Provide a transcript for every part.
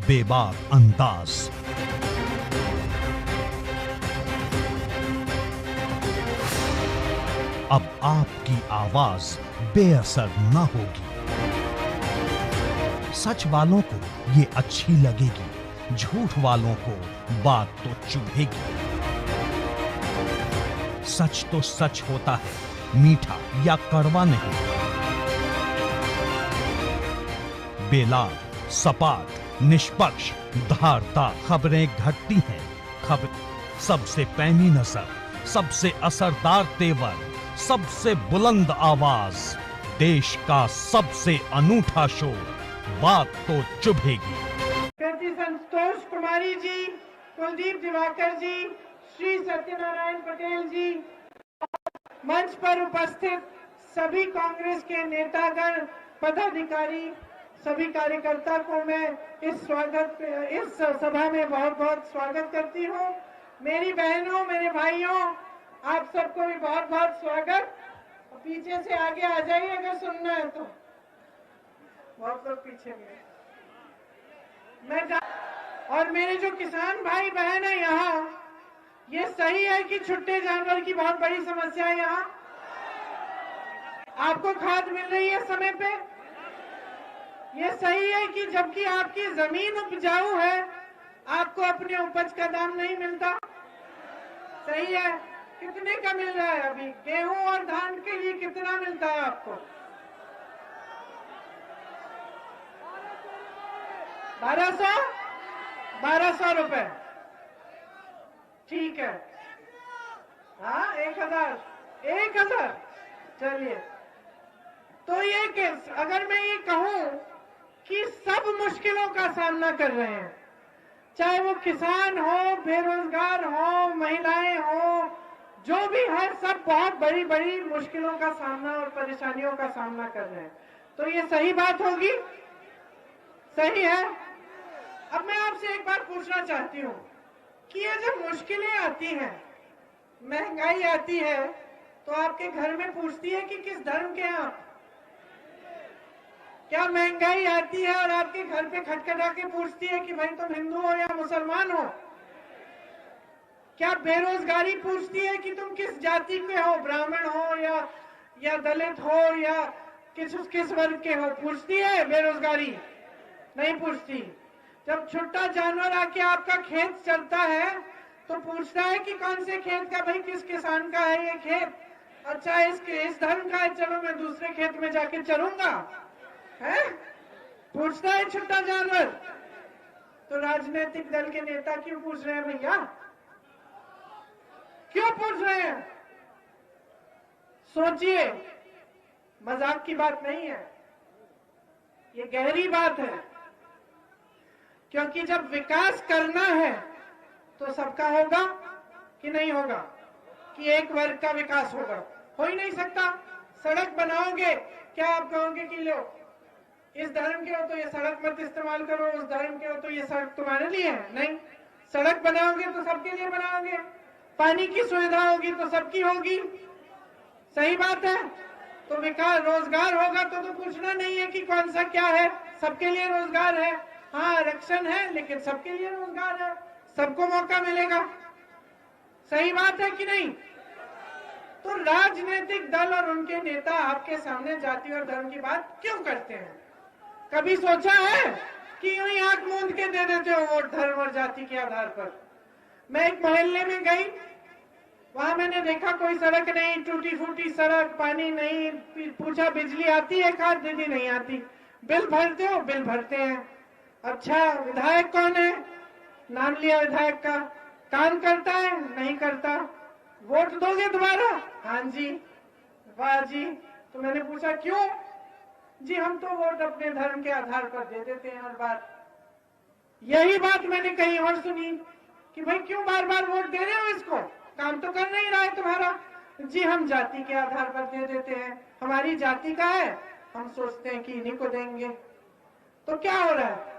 बेबाक अंदाज। अब आपकी आवाज बेअसर न होगी। सच वालों को ये अच्छी लगेगी, झूठ वालों को बात तो चुभेगी। सच तो सच होता है, मीठा या कड़वा नहीं। बेलाग, सपाट, निष्पक्ष, धारदार खबरें घटती हैं। खबर सबसे पैनी नजर, सबसे असरदार तेवर, सबसे बुलंद आवाज, देश का सबसे अनूठा शो, बात तो चुभेगी। संतोष कुमारी जी, कुलदीप दिवाकर जी, श्री सत्यनारायण पटेल जी, मंच पर उपस्थित सभी कांग्रेस के नेतागण, पदाधिकारी, सभी कार्यकर्ता को मैं इस सभा में बहुत बहुत स्वागत करती हूँ। मेरी बहनों, मेरे भाइयों, आप सबको भी बहुत बहुत स्वागत। पीछे से आगे आ जाइए अगर सुनना है तो। बहुत लोग पीछे में। और मेरे जो किसान भाई बहन है यहाँ, ये सही है कि छुट्टे जानवर की बहुत बड़ी समस्या है यहाँ? आपको खाद मिल रही है समय पे? ये सही है कि जबकि आपकी जमीन उपजाऊ है, आपको अपने उपज का दाम नहीं मिलता? सही है। कितने का मिल रहा है अभी? गेहूं और धान के लिए कितना मिलता है आपको? 1200 रुपए। ठीक है। हाँ, 1000। चलिए, तो ये केस अगर मैं ये कहूं कि सब मुश्किलों का सामना कर रहे हैं, चाहे वो किसान हो, बेरोजगार हो, महिलाएं हो, जो भी है, सब बहुत बड़ी बड़ी मुश्किलों का सामना और परेशानियों का सामना कर रहे हैं। तो ये सही बात होगी? सही है। अब मैं आपसे एक बात पूछना चाहती हूँ कि ये जब मुश्किलें आती हैं, महंगाई आती है, तो आपके घर में पूछती है कि किस धर्म के हैं आप? क्या महंगाई आती है और आपके घर पे खटखटा के पूछती है कि भाई तुम हिंदू हो या मुसलमान हो? क्या बेरोजगारी पूछती है कि तुम किस जाति के हो, ब्राह्मण हो या दलित हो या किस वर्ग के हो? पूछती है बेरोजगारी? नहीं पूछती। जब छुट्टा जानवर आके आपका खेत चलता है तो पूछता है कि कौन से खेत का, भाई किस किसान का है ये खेत? अच्छा, इस धर्म का है, चलो मैं दूसरे खेत में जाके चलूंगा, है? पूछता है छुट्टा जानवर। तो राजनीतिक दल के नेता क्यों पूछ रहे हैं भैया? क्यों पूछ रहे हैं? सोचिए, मजाक की बात नहीं है, ये गहरी बात है। क्योंकि जब विकास करना है तो सबका होगा कि नहीं होगा? कि एक वर्ग का विकास होगा? हो ही नहीं सकता। सड़क बनाओगे, क्या आप कहोगे कि लो इस धर्म के हो तो ये सड़क मत इस्तेमाल करो, उस धर्म के हो तो ये सड़क तुम्हारे लिए है? नहीं। सड़क बनाओगे तो सबके लिए बनाओगे। पानी की सुविधा होगी तो सबकी होगी। सही बात है। तो विकास, रोजगार होगा तो पूछना नहीं है कि कौन सा क्या है, सबके लिए रोजगार है। हाँ, आरक्षण है लेकिन सबके लिए रोजगार है, सबको मौका मिलेगा। सही बात है कि नहीं? तो राजनीतिक दल और उनके नेता आपके सामने जाति और धर्म की बात क्यों करते हैं? कभी सोचा है कि यूं ही आंख मूंद के दे देते हो वोट धर्म और जाति के आधार पर? मैं एक मोहल्ले में गई, वहां मैंने देखा कोई सड़क नहीं, टूटी फूटी सड़क, पानी नहीं। पूछा बिजली आती है? कहा दीदी नहीं आती। बिल भरते हो? बिल भरते हैं। अच्छा, विधायक कौन है? नाम लिया विधायक का। काम करता है? नहीं करता। वोट दोगे दोबारा? हाँ जी। वाह जी। तो मैंने पूछा क्यों? जी हम तो वोट अपने धर्म के आधार पर दे देते हैं हर बार। यही बात मैंने कहीं और सुनी कि भाई क्यों बार बार वोट दे रहे हो इसको, काम तो कर नहीं रहा है तुम्हारा। जी हम जाति के आधार पर दे देते हैं, हमारी जाति का है, हम सोचते हैं कि इन्हीं को देंगे। तो क्या हो रहा है?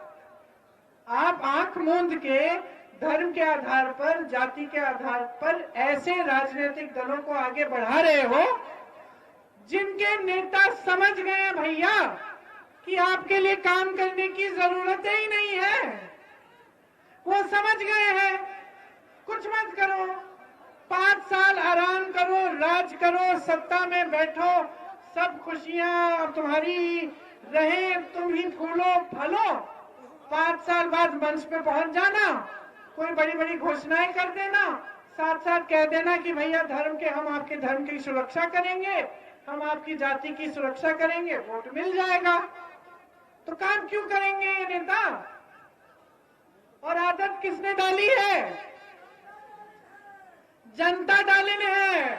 आप आंख मूंद के धर्म के आधार पर, जाति के आधार पर ऐसे राजनीतिक दलों को आगे बढ़ा रहे हो जिनके नेता समझ गए भैया कि आपके लिए काम करने की जरूरत ही नहीं है। वो समझ गए हैं कुछ मत करो, 5 साल आराम करो, राज करो, सत्ता में बैठो, सब खुशियां तुम्हारी रहे, तुम ही फूलो फलो, 5 साल बाद मंच पे पहुंच जाना, कोई बड़ी बड़ी घोषणाएं कर देना, साथ साथ कह देना कि भैया हम आपके धर्म की सुरक्षा करेंगे, हम आपकी जाति की सुरक्षा करेंगे, वोट मिल जाएगा। तो काम क्यों करेंगे ये नेता? और आदत किसने डाली है? जनता डाली है।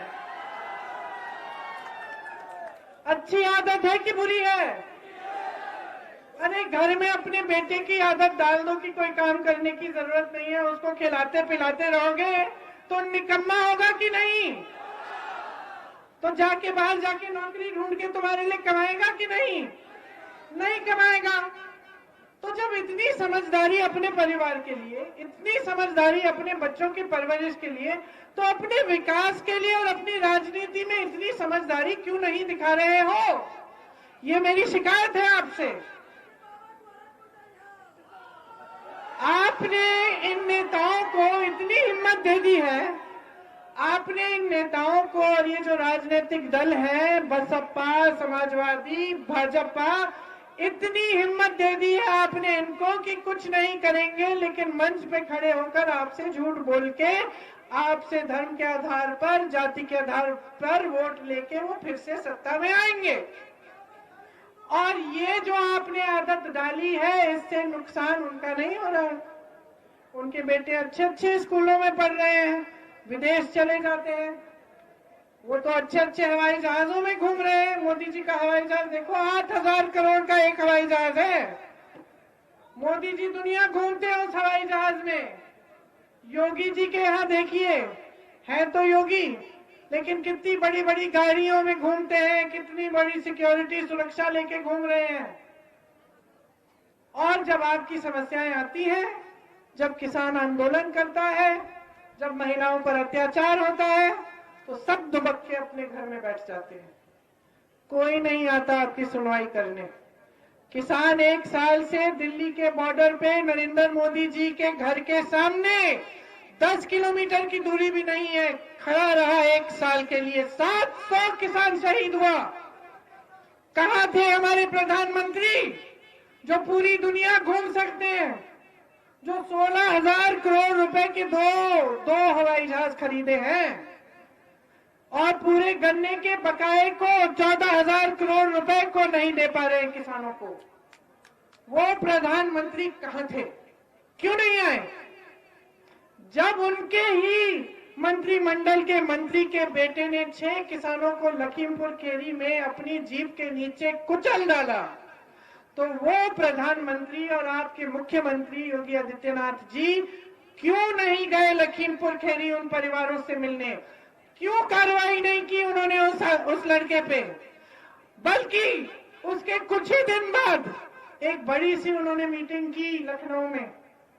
अच्छी आदत है कि बुरी है? अरे घर में अपने बेटे की आदत डाल दो कि कोई काम करने की जरूरत नहीं है, उसको खिलाते पिलाते रहोगे तो निकम्मा होगा कि नहीं? तो जाके बाहर जाके नौकरी ढूंढ के तुम्हारे लिए कमाएगा कि नहीं? नहीं कमाएगा। तो जब इतनी समझदारी अपने परिवार के लिए, इतनी समझदारी अपने बच्चों की परवरिश के लिए, तो अपने विकास के लिए और अपनी राजनीति में इतनी समझदारी क्यों नहीं दिखा रहे हो? ये मेरी शिकायत है आपसे। आपने इन नेताओं को इतनी हिम्मत दे दी है, आपने इन नेताओं को, और ये जो राजनीतिक दल है बसपा, समाजवादी, भाजपा, इतनी हिम्मत दे दी है आपने इनको कि कुछ नहीं करेंगे, लेकिन मंच पे खड़े होकर आपसे झूठ बोल के, आपसे धर्म के आधार पर, जाति के आधार पर वोट लेके वो फिर से सत्ता में आएंगे। और ये जो आपने आदत डाली है, इससे नुकसान उनका नहीं हो रहा है। उनके बेटे अच्छे अच्छे स्कूलों में पढ़ रहे हैं, विदेश चले जाते हैं, वो तो अच्छे अच्छे हवाई जहाजों में घूम रहे हैं। मोदी जी का हवाई जहाज देखो, 8,000 करोड़ का एक हवाई जहाज है। मोदी जी दुनिया घूमते हैं उस हवाई जहाज में। योगी जी के यहाँ देखिए, है तो योगी, लेकिन कितनी बड़ी बड़ी गाड़ियों में घूमते हैं, कितनी बड़ी सिक्योरिटी सुरक्षा लेके घूम रहे हैं। और जब आपकी समस्याएं आती हैं, जब किसान आंदोलन करता है, जब महिलाओं पर अत्याचार होता है, तो सब दुबक के अपने घर में बैठ जाते हैं। कोई नहीं आता आपकी सुनवाई करने। किसान 1 साल से दिल्ली के बॉर्डर पे नरेंद्र मोदी जी के घर के सामने 10 किलोमीटर की दूरी भी नहीं है, खड़ा रहा 1 साल के लिए। 700 किसान शहीद हुआ। कहां थे हमारे प्रधानमंत्री जो पूरी दुनिया घूम सकते हैं, जो 16,000 करोड़ रुपए के दो हवाई जहाज खरीदे हैं, और पूरे गन्ने के बकाए को 14,000 करोड़ रुपए को नहीं दे पा रहे किसानों को? वो प्रधानमंत्री कहां थे? क्यों नहीं आए? जब उनके ही मंत्रिमंडल के मंत्री के बेटे ने 6 किसानों को लखीमपुर खीरी में अपनी जीप के नीचे कुचल डाला, तो वो प्रधानमंत्री और आपके मुख्यमंत्री योगी आदित्यनाथ जी क्यों नहीं गए लखीमपुर खीरी उन परिवारों से मिलने? क्यों कार्रवाई नहीं की उन्होंने उस लड़के पे? बल्कि उसके कुछ ही दिन बाद एक बड़ी सी उन्होंने मीटिंग की लखनऊ में,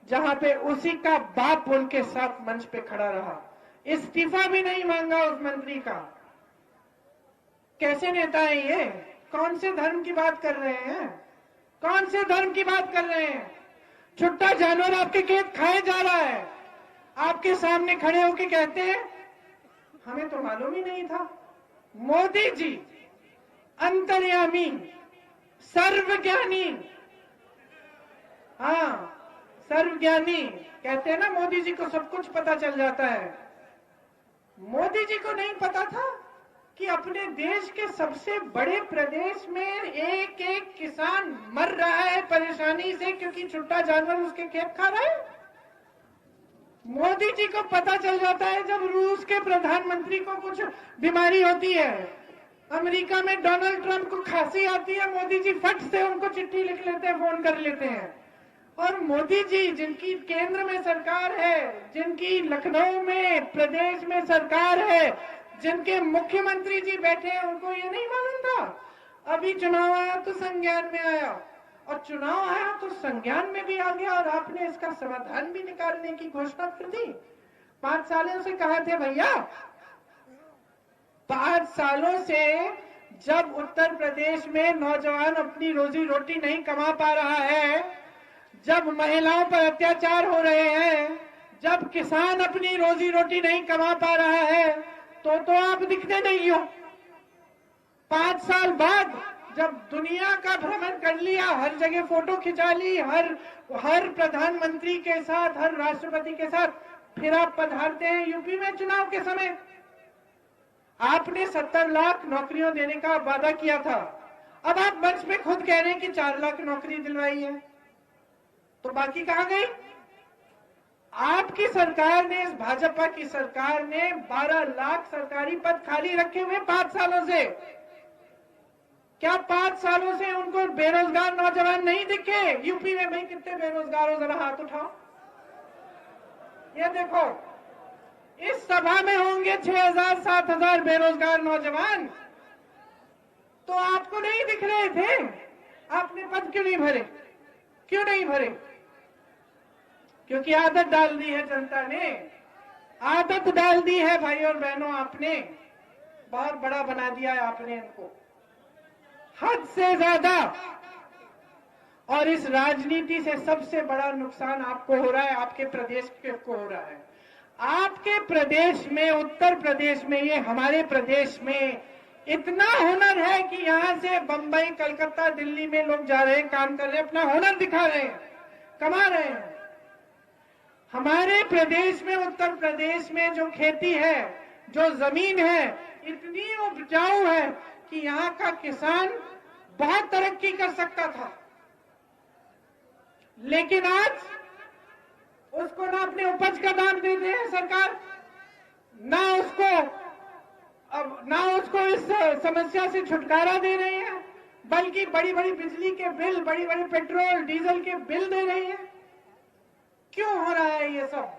जहां पे उसी का बाप उनके साथ मंच पे खड़ा रहा। इस्तीफा भी नहीं मांगा उस मंत्री का। कैसे नेता है ये? कौन से धर्म की बात कर रहे हैं? कौन से धर्म की बात कर रहे हैं? छुट्टा जानवर आपके खेत खाए जा रहा है, आपके सामने खड़े होके कहते हैं हमें तो मालूम ही नहीं था। मोदी जी अंतर्यामी, सर्वज्ञानी, हाँ सर्वज्ञानी कहते हैं ना, मोदी जी को सब कुछ पता चल जाता है। मोदी जी को नहीं पता था कि अपने देश के सबसे बड़े प्रदेश में एक एक किसान मर रहा है परेशानी से, क्योंकि छुट्टा जानवर उसके खेत खा रहा है। मोदी जी को पता चल जाता है जब रूस के प्रधानमंत्री को कुछ बीमारी होती है, अमेरिका में डोनाल्ड ट्रंप को खांसी आती है, मोदी जी फट से उनको चिट्ठी लिख लेते हैं, फोन कर लेते हैं। और मोदी जी जिनकी केंद्र में सरकार है, जिनकी लखनऊ में प्रदेश में सरकार है, जिनके मुख्यमंत्री जी बैठे हैं, उनको ये नहीं मालूम था। अभी चुनाव आया तो संज्ञान में आया, और चुनाव आया तो संज्ञान में भी आ गया, और आपने इसका समाधान भी निकालने की घोषणा कर दी। 5 सालों से कहा थे भैया, 5 सालों से जब उत्तर प्रदेश में नौजवान अपनी रोजी रोटी नहीं कमा पा रहा है, जब महिलाओं पर अत्याचार हो रहे हैं, जब किसान अपनी रोजी रोटी नहीं कमा पा रहा है, तो आप दिखते नहीं हो। 5 साल बाद जब दुनिया का भ्रमण कर लिया, हर जगह फोटो खिंचा ली, हर प्रधानमंत्री के साथ, हर राष्ट्रपति के साथ, फिर आप पधारते हैं यूपी में चुनाव के समय। आपने 70 लाख नौकरियों देने का वादा किया था, अब आप मंच पे खुद कह रहे हैं कि 4 लाख नौकरी दिलवाई है, तो बाकी कहां गई? आपकी सरकार ने, इस भाजपा की सरकार ने 12 लाख सरकारी पद खाली रखे हुए 5 सालों से। क्या 5 सालों से उनको बेरोजगार नौजवान नहीं दिखे? यूपी में भाई कितने बेरोजगार हो, जरा हाथ उठाओ। ये देखो, इस सभा में होंगे 6,000 7,000 बेरोजगार नौजवान, तो आपको नहीं दिख रहे थे? आपने पद क्यों नहीं भरे? क्यों नहीं भरे? क्योंकि आदत डाल दी है जनता ने, आदत डाल दी है भाई और बहनों, आपने बहुत बड़ा बना दिया है आपने इनको, हद से ज्यादा। और इस राजनीति से सबसे बड़ा नुकसान आपको हो रहा है, आपके प्रदेश को हो रहा है। आपके प्रदेश में, उत्तर प्रदेश में, ये हमारे प्रदेश में इतना हुनर है कि यहां से बंबई, कलकत्ता, दिल्ली में लोग जा रहे हैं, काम कर रहे हैं, अपना हुनर दिखा रहे हैं, कमा रहे हैं। हमारे प्रदेश में, उत्तर प्रदेश में जो खेती है, जो जमीन है, इतनी उपजाऊ है कि यहाँ का किसान बहुत तरक्की कर सकता था, लेकिन आज उसको ना अपने उपज का दाम देते हैं सरकार, ना उसको इस समस्या से छुटकारा दे रहे हैं, बल्कि बड़ी बड़ी बिजली के बिल, बड़ी बड़ी पेट्रोल डीजल के बिल दे रहे हैं। क्यों हो रहा है ये सब?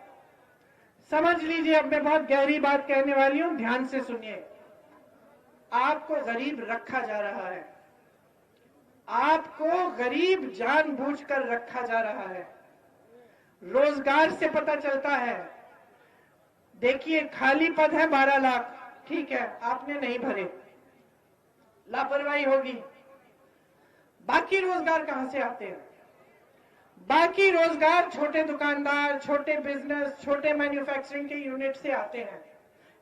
समझ लीजिए, अब मैं बहुत गहरी बात कहने वाली हूं, ध्यान से सुनिए। आपको गरीब रखा जा रहा है, आपको गरीब जानबूझकर रखा जा रहा है। रोजगार से पता चलता है। देखिए, खाली पद है 12 लाख, ठीक है, आपने नहीं भरे, लापरवाही होगी। बाकी रोजगार कहां से आते हैं? बाकी रोजगार छोटे दुकानदार, छोटे बिजनेस, छोटे मैन्युफैक्चरिंग के यूनिट से आते हैं।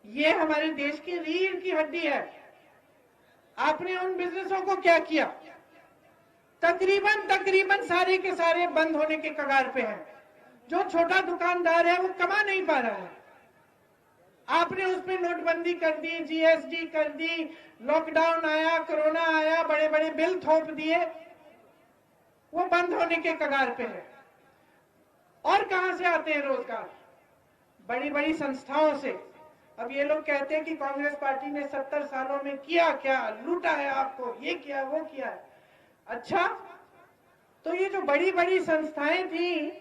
ये हमारे देश की रीढ़ की हड्डी है। आपने उन बिजनेसों को क्या किया? तकरीबन सारे के सारे बंद होने के कगार पे हैं। जो छोटा दुकानदार है वो कमा नहीं पा रहा है। आपने उस पर नोटबंदी कर दी, जीएसटी कर दी, लॉकडाउन आया, कोरोना आया, बड़े बड़े बिल थोप दिए, वो बंद होने के कगार पे है। और कहां से आते हैं रोजगार? बड़ी बड़ी संस्थाओं से। अब ये लोग कहते हैं कि कांग्रेस पार्टी ने 70 सालों में किया क्या, लूटा है आपको, ये किया वो किया है। अच्छा, तो ये जो बड़ी बड़ी संस्थाएं थी,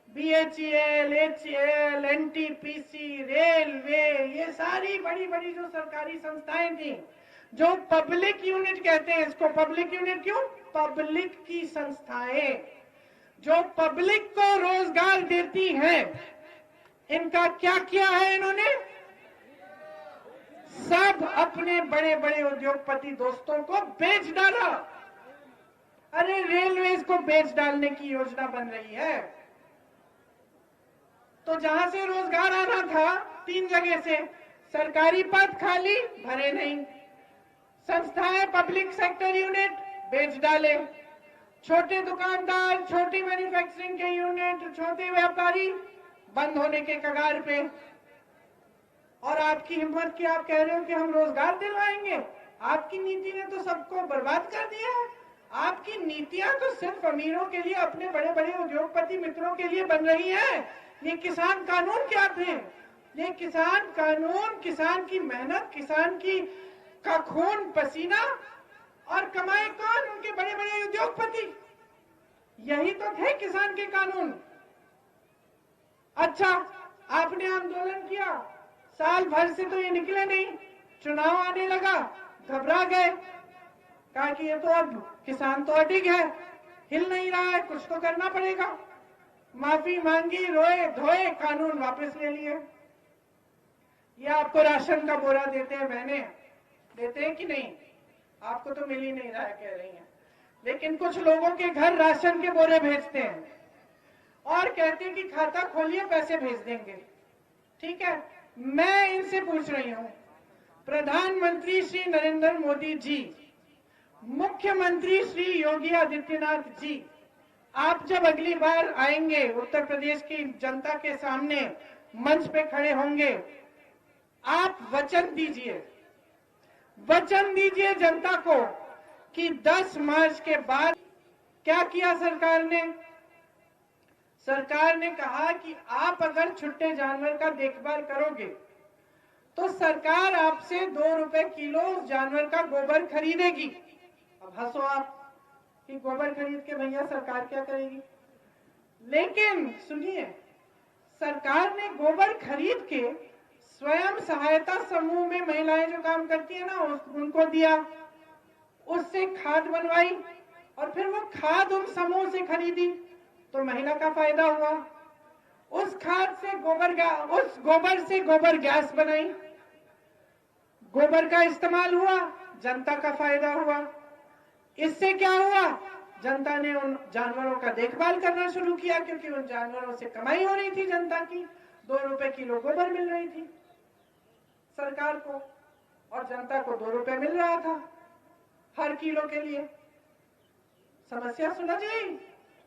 BHEL, HCL, NTPC, रेलवे, ये सारी बड़ी बड़ी जो सरकारी संस्थाएं थी, जो पब्लिक यूनिट कहते हैं इसको, पब्लिक यूनिट क्यों? पब्लिक की संस्थाएं जो पब्लिक को रोजगार देती हैं, इनका क्या किया है इन्होंने? सब अपने बड़े बड़े उद्योगपति दोस्तों को बेच डाला। अरे, रेलवेज को बेच डालने की योजना बन रही है। तो जहां से रोजगार आना था 3 जगह से, सरकारी पद खाली, भरे नहीं, संस्थाएं, पब्लिक सेक्टर यूनिट बेच डाले, छोटे दुकानदार, छोटी मैन्युफैक्चरिंग के यूनिट, छोटे व्यापारी बंद होने के कगार पे। और आपकी हिम्मत की आप कह रहे हो कि हम रोजगार दिलवाएंगे? आपकी नीति ने तो सबको बर्बाद कर दिया है। आपकी नीतियां तो सिर्फ अमीरों के लिए, अपने बड़े बड़े उद्योगपति मित्रों के लिए बन रही है। ये किसान कानून क्या थे? ये किसान कानून, किसान की मेहनत, किसान की का खून पसीना, और कमाए कौन? उनके बड़े बड़े उद्योगपति। यही तो थे किसान के कानून। अच्छा, आपने आंदोलन किया, साल भर से तो ये निकले नहीं, चुनाव आने लगा, घबरा गए, कहा कि ये तो अब किसान तो अडिग है, हिल नहीं रहा है, कुछ तो करना पड़ेगा। माफी मांगी, रोए धोए, कानून वापस ले लिए। ये आपको राशन का बोरा देते हैं, बहने देते हैं कि नहीं? आपको तो मिल ही नहीं रहा है, कह रही हैं। लेकिन कुछ लोगों के घर राशन के बोरे भेजते हैं। और कहते हैं कि खाता खोलिए पैसे भेज देंगे। ठीक है, मैं इनसे पूछ रही हूं, प्रधानमंत्री श्री नरेंद्र मोदी जी, मुख्यमंत्री श्री योगी आदित्यनाथ जी, आप जब अगली बार आएंगे उत्तर प्रदेश की जनता के सामने मंच पे खड़े होंगे, आप वचन दीजिए जनता को कि 10 मार्च के बाद क्या किया सरकार ने। सरकार ने कहा कि आप अगर छुट्टे जानवर का देखभाल करोगे तो सरकार आपसे 2 रुपए किलो उस जानवर का गोबर खरीदेगी। अब हंसो आप कि गोबर खरीद के भैया सरकार क्या करेगी, लेकिन सुनिए, सरकार ने गोबर खरीद के स्वयं सहायता समूह में महिलाएं जो काम करती है ना उनको दिया, उससे खाद बनवाई और फिर वो खाद उन समूह से खरीदी तो महिला का फायदा हुआ। उस खाद से उस गोबर से गोबर गैस बनाई, गोबर का इस्तेमाल हुआ, जनता का फायदा हुआ। इससे क्या हुआ, जनता ने उन जानवरों का देखभाल करना शुरू किया क्योंकि उन जानवरों से कमाई हो रही थी जनता की, 2 रुपए किलो गोबर मिल रही थी सरकार को और जनता को 2 रुपए मिल रहा था हर किलो के लिए। समस्या सुलझ गई,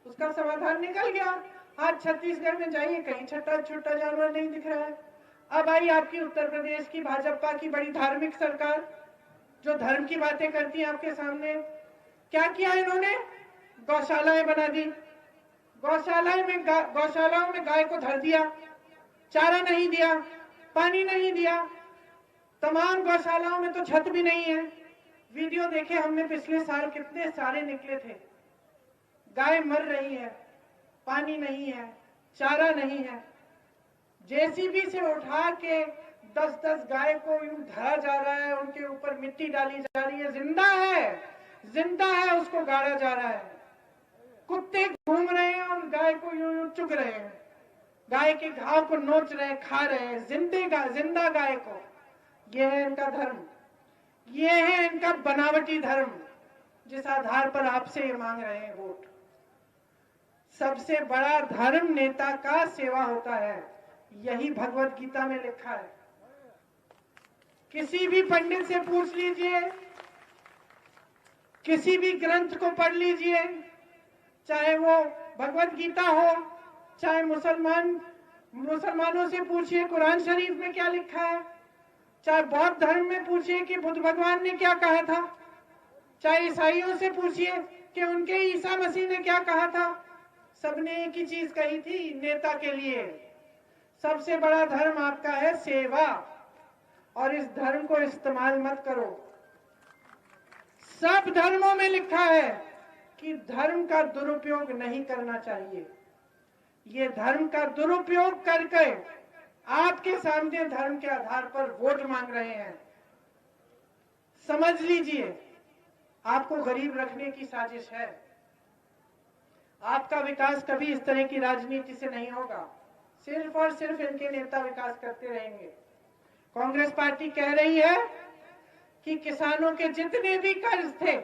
उसका समाधान निकल गया। आज छत्तीसगढ़ में जाइए, कहीं छोटा जानवर नहीं दिख रहा है। अब आई आपकी उत्तर प्रदेश की भाजपा की बड़ी धार्मिक सरकार जो धर्म की बातें करती है आपके सामने। क्या किया इन्होंने, गौशालाएं बना दी, गौशालाओं में गाय को धर दिया, चारा नहीं दिया, पानी नहीं दिया, तमाम गौशालाओं में तो छत भी नहीं है। वीडियो देखे हमने पिछले साल, कितने सारे निकले थे, गाय मर रही है, पानी नहीं है, चारा नहीं है, जेसीबी से उठा के 10-10 गाय को यूं धरा जा रहा है, उनके ऊपर मिट्टी डाली जा रही है, जिंदा है उसको गाड़ा जा रहा है, कुत्ते घूम रहे हैं और गाय को यूं चुग रहे हैं, गाय के घाव को नोच रहे हैं, खा रहे हैं, जिंदा गाय को। यह है इनका धर्म, यह है इनका बनावटी धर्म जिस आधार पर आपसे ये मांग रहे हैं वोट। सबसे बड़ा धर्म नेता का सेवा होता है, यही भगवत गीता में लिखा है। किसी भी पंडित से पूछ लीजिए, किसी भी ग्रंथ को पढ़ लीजिए, चाहे वो भगवत गीता हो, चाहे मुसलमानों से पूछिए कुरान शरीफ में क्या लिखा है, चाहे बौद्ध धर्म में पूछिए कि बुद्ध भगवान ने क्या कहा था, चाहे ईसाइयों से पूछिए कि उनके ईसा मसीह ने क्या कहा था, सबने एक ही चीज कही थी नेता के लिए, सबसे बड़ा धर्म आपका है सेवा, और इस धर्म को इस्तेमाल मत करो। सब धर्मों में लिखा है कि धर्म का दुरुपयोग नहीं करना चाहिए। ये धर्म का दुरुपयोग करके आपके सामने धर्म के आधार पर वोट मांग रहे हैं। समझ लीजिए, आपको गरीब रखने की साजिश है। आपका विकास कभी इस तरह की राजनीति से नहीं होगा, सिर्फ और सिर्फ इनके नेता विकास करते रहेंगे। कांग्रेस पार्टी कह रही है कि किसानों के जितने भी कर्ज थे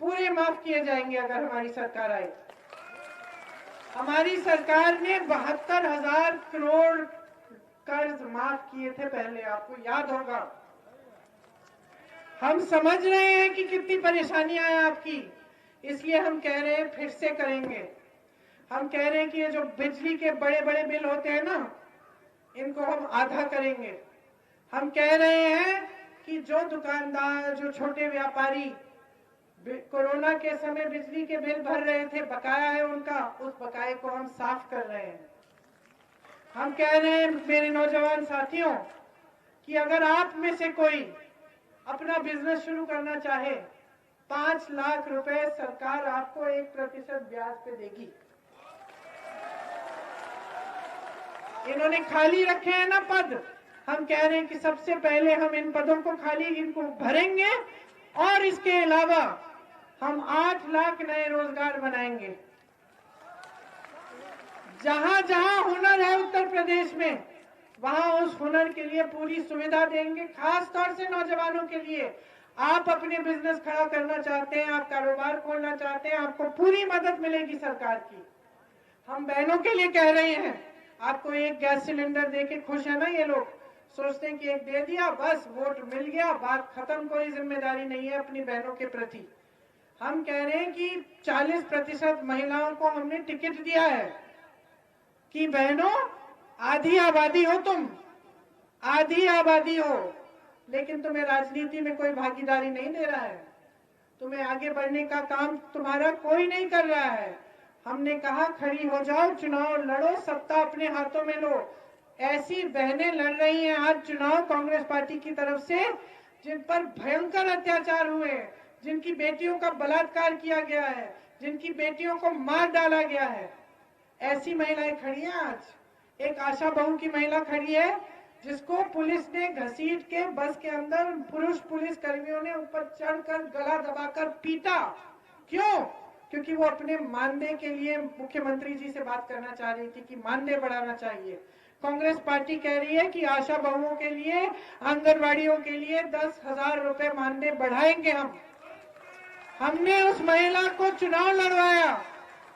पूरे माफ किए जाएंगे अगर हमारी सरकार आए। हमारी सरकार ने 72,000 करोड़ कर्ज माफ किए थे पहले, आपको याद होगा। हम समझ रहे हैं कि कितनी परेशानियां हैं आपकी, इसलिए हम कह रहे हैं फिर से करेंगे। हम कह रहे हैं कि ये जो बिजली के बड़े बड़े बिल होते हैं ना, इनको हम आधा करेंगे। हम कह रहे हैं कि जो दुकानदार, जो छोटे व्यापारी कोरोना के समय बिजली के बिल भर रहे थे, बकाया है उनका, उस बकाये को हम साफ कर रहे हैं। हम कह रहे हैं मेरे नौजवान साथियों कि अगर आप में से कोई अपना बिजनेस शुरू करना चाहे, 5 लाख रुपए सरकार आपको 1% ब्याज पे देगी। इन्होंने खाली रखे हैं ना पद, हम कह रहे हैं कि सबसे पहले हम इन पदों को इनको भरेंगे और इसके अलावा हम 8 लाख नए रोजगार बनाएंगे। जहां जहां हुनर है उत्तर प्रदेश में, वहां उस हुनर के लिए पूरी सुविधा देंगे। खास तौर से नौजवानों के लिए, आप अपने बिजनेस खड़ा करना चाहते हैं, आप कारोबार खोलना चाहते हैं, आपको पूरी मदद मिलेगी सरकार की। हम बहनों के लिए कह रहे हैं। आपको एक गैस सिलेंडर देके खुश है ना ये लोग? सोचते हैं कि एक दे दिया बस वोट मिल गया, बात खत्म, कोई जिम्मेदारी नहीं है अपनी बहनों के प्रति। हम कह रहे हैं कि 40% महिलाओं को हमने टिकट दिया है कि बहनों आधी आबादी हो तुम, आधी आबादी हो, लेकिन तुम्हें राजनीति में कोई भागीदारी नहीं दे रहा है, तुम्हें आगे बढ़ने का काम तुम्हारा कोई नहीं कर रहा है। हमने कहा खड़ी हो जाओ, चुनाव लड़ो, सत्ता अपने हाथों में लो। ऐसी बहनें लड़ रही हैं आज चुनाव कांग्रेस पार्टी की तरफ से जिन पर भयंकर अत्याचार हुए, जिनकी बेटियों का बलात्कार किया गया है, जिनकी बेटियों को मार डाला गया है। ऐसी महिलाएं खड़ी हैं आज। एक आशा बहू की महिला खड़ी है जिसको पुलिस ने घसीट के बस के अंदर पुरुष पुलिस कर्मियों ने ऊपर चढ़कर गला दबाकर पीटा। क्यों? क्योंकि वो अपने मानदेय के लिए मुख्यमंत्री जी से बात करना चाह रही थी कि मानदेय बढ़ाना चाहिए। कांग्रेस पार्टी कह रही है कि आशा बहुओं के लिए, आंगनवाड़ियों के लिए 10,000 रुपए मानदेय बढ़ाएंगे हम। हमने उस महिला को चुनाव लड़वाया।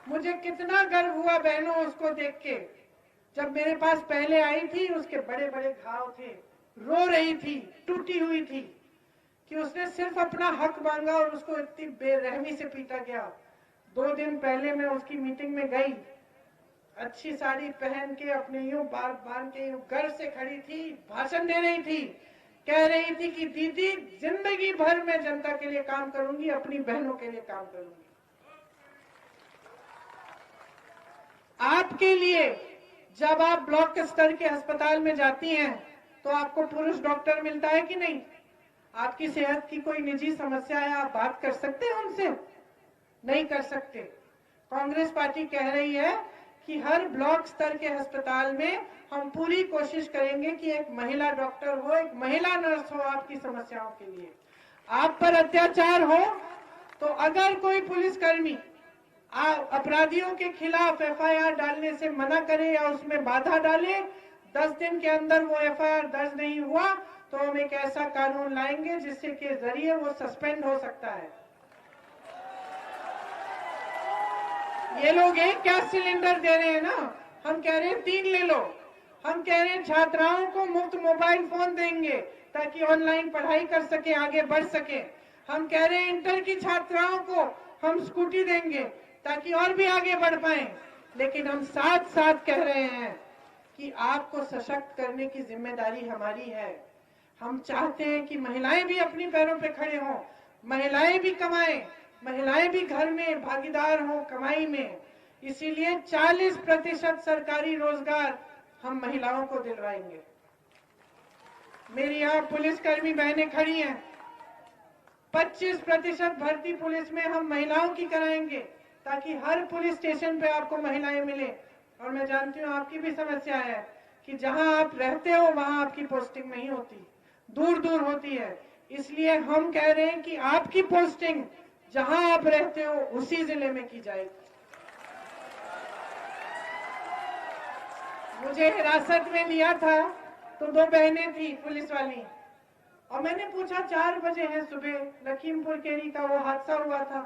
मुझे कितना गर्व हुआ बहनों उसको देख के। जब मेरे पास पहले आई थी उसके बड़े बड़े घाव थे, रो रही थी, टूटी हुई थी कि उसने सिर्फ अपना हक मांगा और उसको इतनी बेरहमी से पीटा गया। 2 दिन पहले मैं उसकी मीटिंग में गई, अच्छी साड़ी पहन के अपने यूं बांध के यूं गर्व से खड़ी थी, भाषण दे रही थी, कह रही थी कि दीदी जिंदगी भर मैं जनता के लिए काम करूंगी, अपनी बहनों के लिए काम करूंगी। आपके लिए जब आप ब्लॉक स्तर के अस्पताल में जाती हैं तो आपको पुरुष डॉक्टर मिलता है कि नहीं? आपकी सेहत की कोई निजी समस्या है, आप बात कर सकते हैं उनसे? नहीं कर सकते। कांग्रेस पार्टी कह रही है कि हर ब्लॉक स्तर के अस्पताल में हम पूरी कोशिश करेंगे कि एक महिला डॉक्टर हो, एक महिला नर्स हो आपकी समस्याओं के लिए। आप पर अत्याचार हो तो अगर कोई पुलिसकर्मी अपराधियों के खिलाफ एफआईआर डालने से मना करे या उसमें बाधा डाले, 10 दिन के अंदर वो एफआईआर दर्ज नहीं हुआ तो हम एक ऐसा कानून लाएंगे जिससे के जरिए वो सस्पेंड हो सकता है। ये लोग एक गैस सिलेंडर दे रहे हैं ना, हम कह रहे हैं 3 ले लो। हम कह रहे हैं छात्राओं को मुफ्त मोबाइल फोन देंगे ताकि ऑनलाइन पढ़ाई कर सके, आगे बढ़ सके। हम कह रहे हैं इंटर की छात्राओं को हम स्कूटी देंगे ताकि और भी आगे बढ़ पाए। लेकिन हम साथ साथ कह रहे हैं कि आपको सशक्त करने की जिम्मेदारी हमारी है। हम चाहते हैं कि महिलाएं भी अपनी पैरों पे खड़े हों, महिलाएं भी कमाएं, महिलाएं भी घर में भागीदार हों कमाई में। इसीलिए 40% सरकारी रोजगार हम महिलाओं को दिलवाएंगे। मेरी यहाँ पुलिसकर्मी बहनें खड़ी हैं, 25% भर्ती पुलिस में हम महिलाओं की कराएंगे ताकि हर पुलिस स्टेशन पे आपको महिलाएं मिले। और मैं जानती हूँ आपकी भी समस्या है कि जहां आप रहते हो वहां आपकी पोस्टिंग नहीं होती, दूर दूर होती है। इसलिए हम कह रहे हैं कि आपकी पोस्टिंग जहां आप रहते हो उसी जिले में की जाएगी। मुझे हिरासत में लिया था तो 2 बहनें थी पुलिस वाली, और मैंने पूछा 4 बजे है सुबह, लखीमपुर केरी का वो हादसा हुआ था,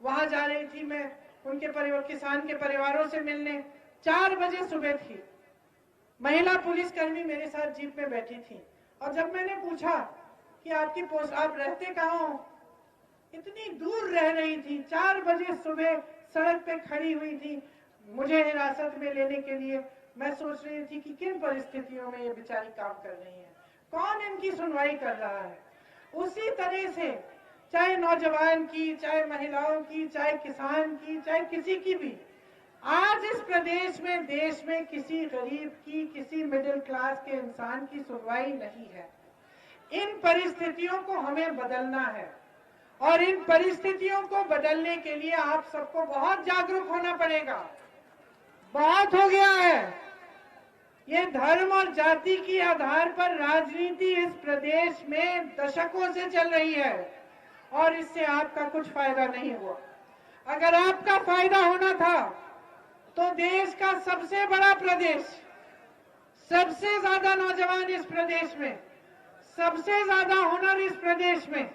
वहां जा रही थी मैं उनके परिवार, किसान के परिवारों से मिलने। 4 बजे सुबह थी, महिला पुलिसकर्मी मेरे साथ जीप में बैठी थी। और जब मैंने पूछा कि आपकी पोस्ट, आप रहते कहाँ हो, इतनी दूर रह रही थी, 4 बजे सुबह सड़क पे खड़ी हुई थी मुझे हिरासत में लेने के लिए। मैं सोच रही थी कि किन परिस्थितियों में ये बेचारी काम कर रही है, कौन इनकी सुनवाई कर रहा है। उसी तरह से चाहे नौजवान की, चाहे महिलाओं की, चाहे किसान की, चाहे किसी की भी, आज इस प्रदेश में, देश में किसी गरीब की, किसी मिडिल क्लास के इंसान की सुनवाई नहीं है। इन परिस्थितियों को हमें बदलना है और इन परिस्थितियों को बदलने के लिए आप सबको बहुत जागरूक होना पड़ेगा। बहुत हो गया है ये धर्म और जाति के आधार पर राजनीति इस प्रदेश में दशकों से चल रही है और इससे आपका कुछ फायदा नहीं हुआ। अगर आपका फायदा होना था तो देश का सबसे बड़ा प्रदेश, सबसे ज्यादा नौजवान इस प्रदेश में, सबसे ज्यादा हुनर इस प्रदेश में,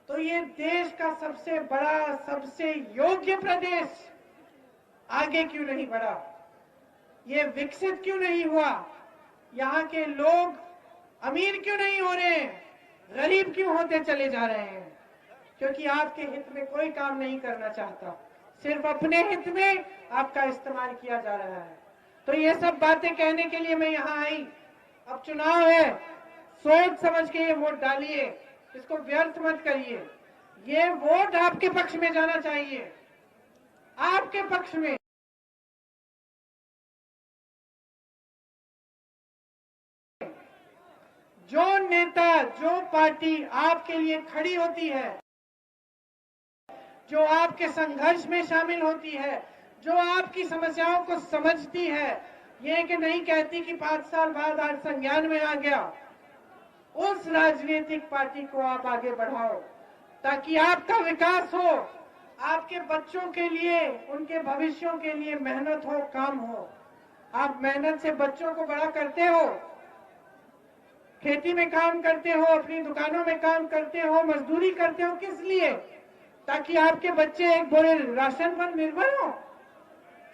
तो ये देश का सबसे बड़ा, सबसे योग्य प्रदेश आगे क्यों नहीं बढ़ा, ये विकसित क्यों नहीं हुआ, यहाँ के लोग अमीर क्यों नहीं हो रहे हैं, गरीब क्यों होते चले जा रहे हैं? क्योंकि आपके हित में कोई काम नहीं करना चाहता, सिर्फ अपने हित में आपका इस्तेमाल किया जा रहा है। तो ये सब बातें कहने के लिए मैं यहाँ आई। अब चुनाव है, सोच समझ के ये वोट डालिए, इसको व्यर्थ मत करिए। ये वोट आपके पक्ष में जाना चाहिए, आपके पक्ष में। जो नेता, जो पार्टी आपके लिए खड़ी होती है, जो आपके संघर्ष में शामिल होती है, जो आपकी समस्याओं को समझती है, ये कि नहीं कहती कि 5 साल बाद आज संज्ञान में आ गया, उस राजनीतिक पार्टी को आप आगे बढ़ाओ ताकि आपका विकास हो, आपके बच्चों के लिए, उनके भविष्यों के लिए मेहनत हो, काम हो। आप मेहनत से बच्चों को बड़ा करते हो, खेती में काम करते हो, अपनी दुकानों में काम करते हो, मजदूरी करते हो, किस लिए? ताकि आपके बच्चे एक बोरे राशन पर निर्भर हो,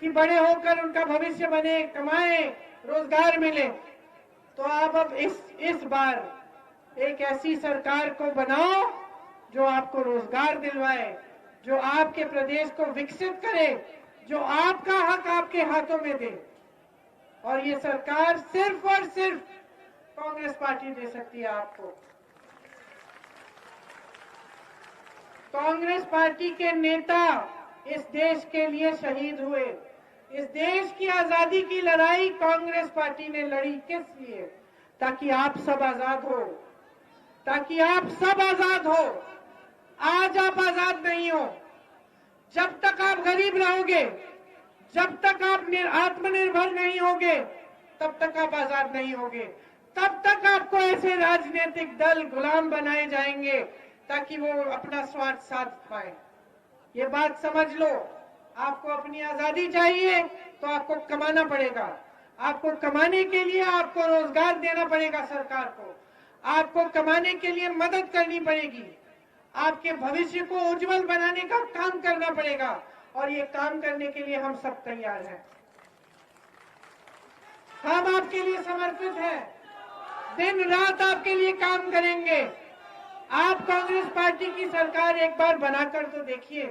कि बड़े होकर उनका भविष्य बने, कमाए, रोजगार मिले। तो आप अब इस बार एक ऐसी सरकार को बनाओ जो आपको रोजगार दिलवाए, जो आपके प्रदेश को विकसित करे, जो आपका हक आपके हाथों में दे। और ये सरकार सिर्फ और सिर्फ कांग्रेस पार्टी दे सकती है आपको। कांग्रेस पार्टी के नेता इस देश के लिए शहीद हुए। इस देश की आजादी की लड़ाई कांग्रेस पार्टी ने लड़ी किस लिए? ताकि आप सब आजाद हो, ताकि आप सब आजाद हो। आज आप आजाद नहीं हो। जब तक आप गरीब रहोगे, जब तक आप आत्मनिर्भर नहीं होगे, तब तक आप आजाद नहीं होगे। तब तक आपको ऐसे राजनीतिक दल गुलाम बनाए जाएंगे ताकि वो अपना स्वार्थ साध पाए। ये बात समझ लो। आपको अपनी आजादी चाहिए तो आपको कमाना पड़ेगा। आपको कमाने के लिए आपको रोजगार देना पड़ेगा सरकार को। आपको कमाने के लिए मदद करनी पड़ेगी। आपके भविष्य को उज्जवल बनाने का काम करना पड़ेगा। और ये काम करने के लिए हम सब तैयार हैं। हम आपके लिए समर्पित हैं। दिन रात आपके लिए काम करेंगे। आप कांग्रेस पार्टी की सरकार एक बार बनाकर तो देखिए,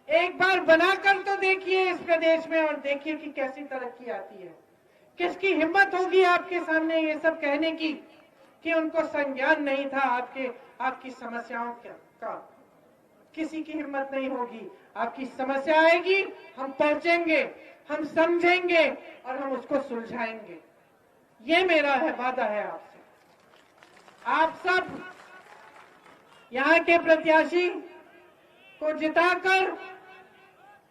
एक बार बनाकर तो देखिए इस प्रदेश में, और देखिए कि कैसी तरक्की आती है। किसकी हिम्मत होगी आपके सामने ये सब कहने की कि उनको संज्ञान नहीं था आपकी समस्याओं का? किसी की हिम्मत नहीं होगी। आपकी समस्या आएगी, हम पहुंचेंगे, हम समझेंगे और हम उसको सुलझाएंगे। ये मेरा वादा है आपसे। आप सब यहाँ के प्रत्याशी को जिताकर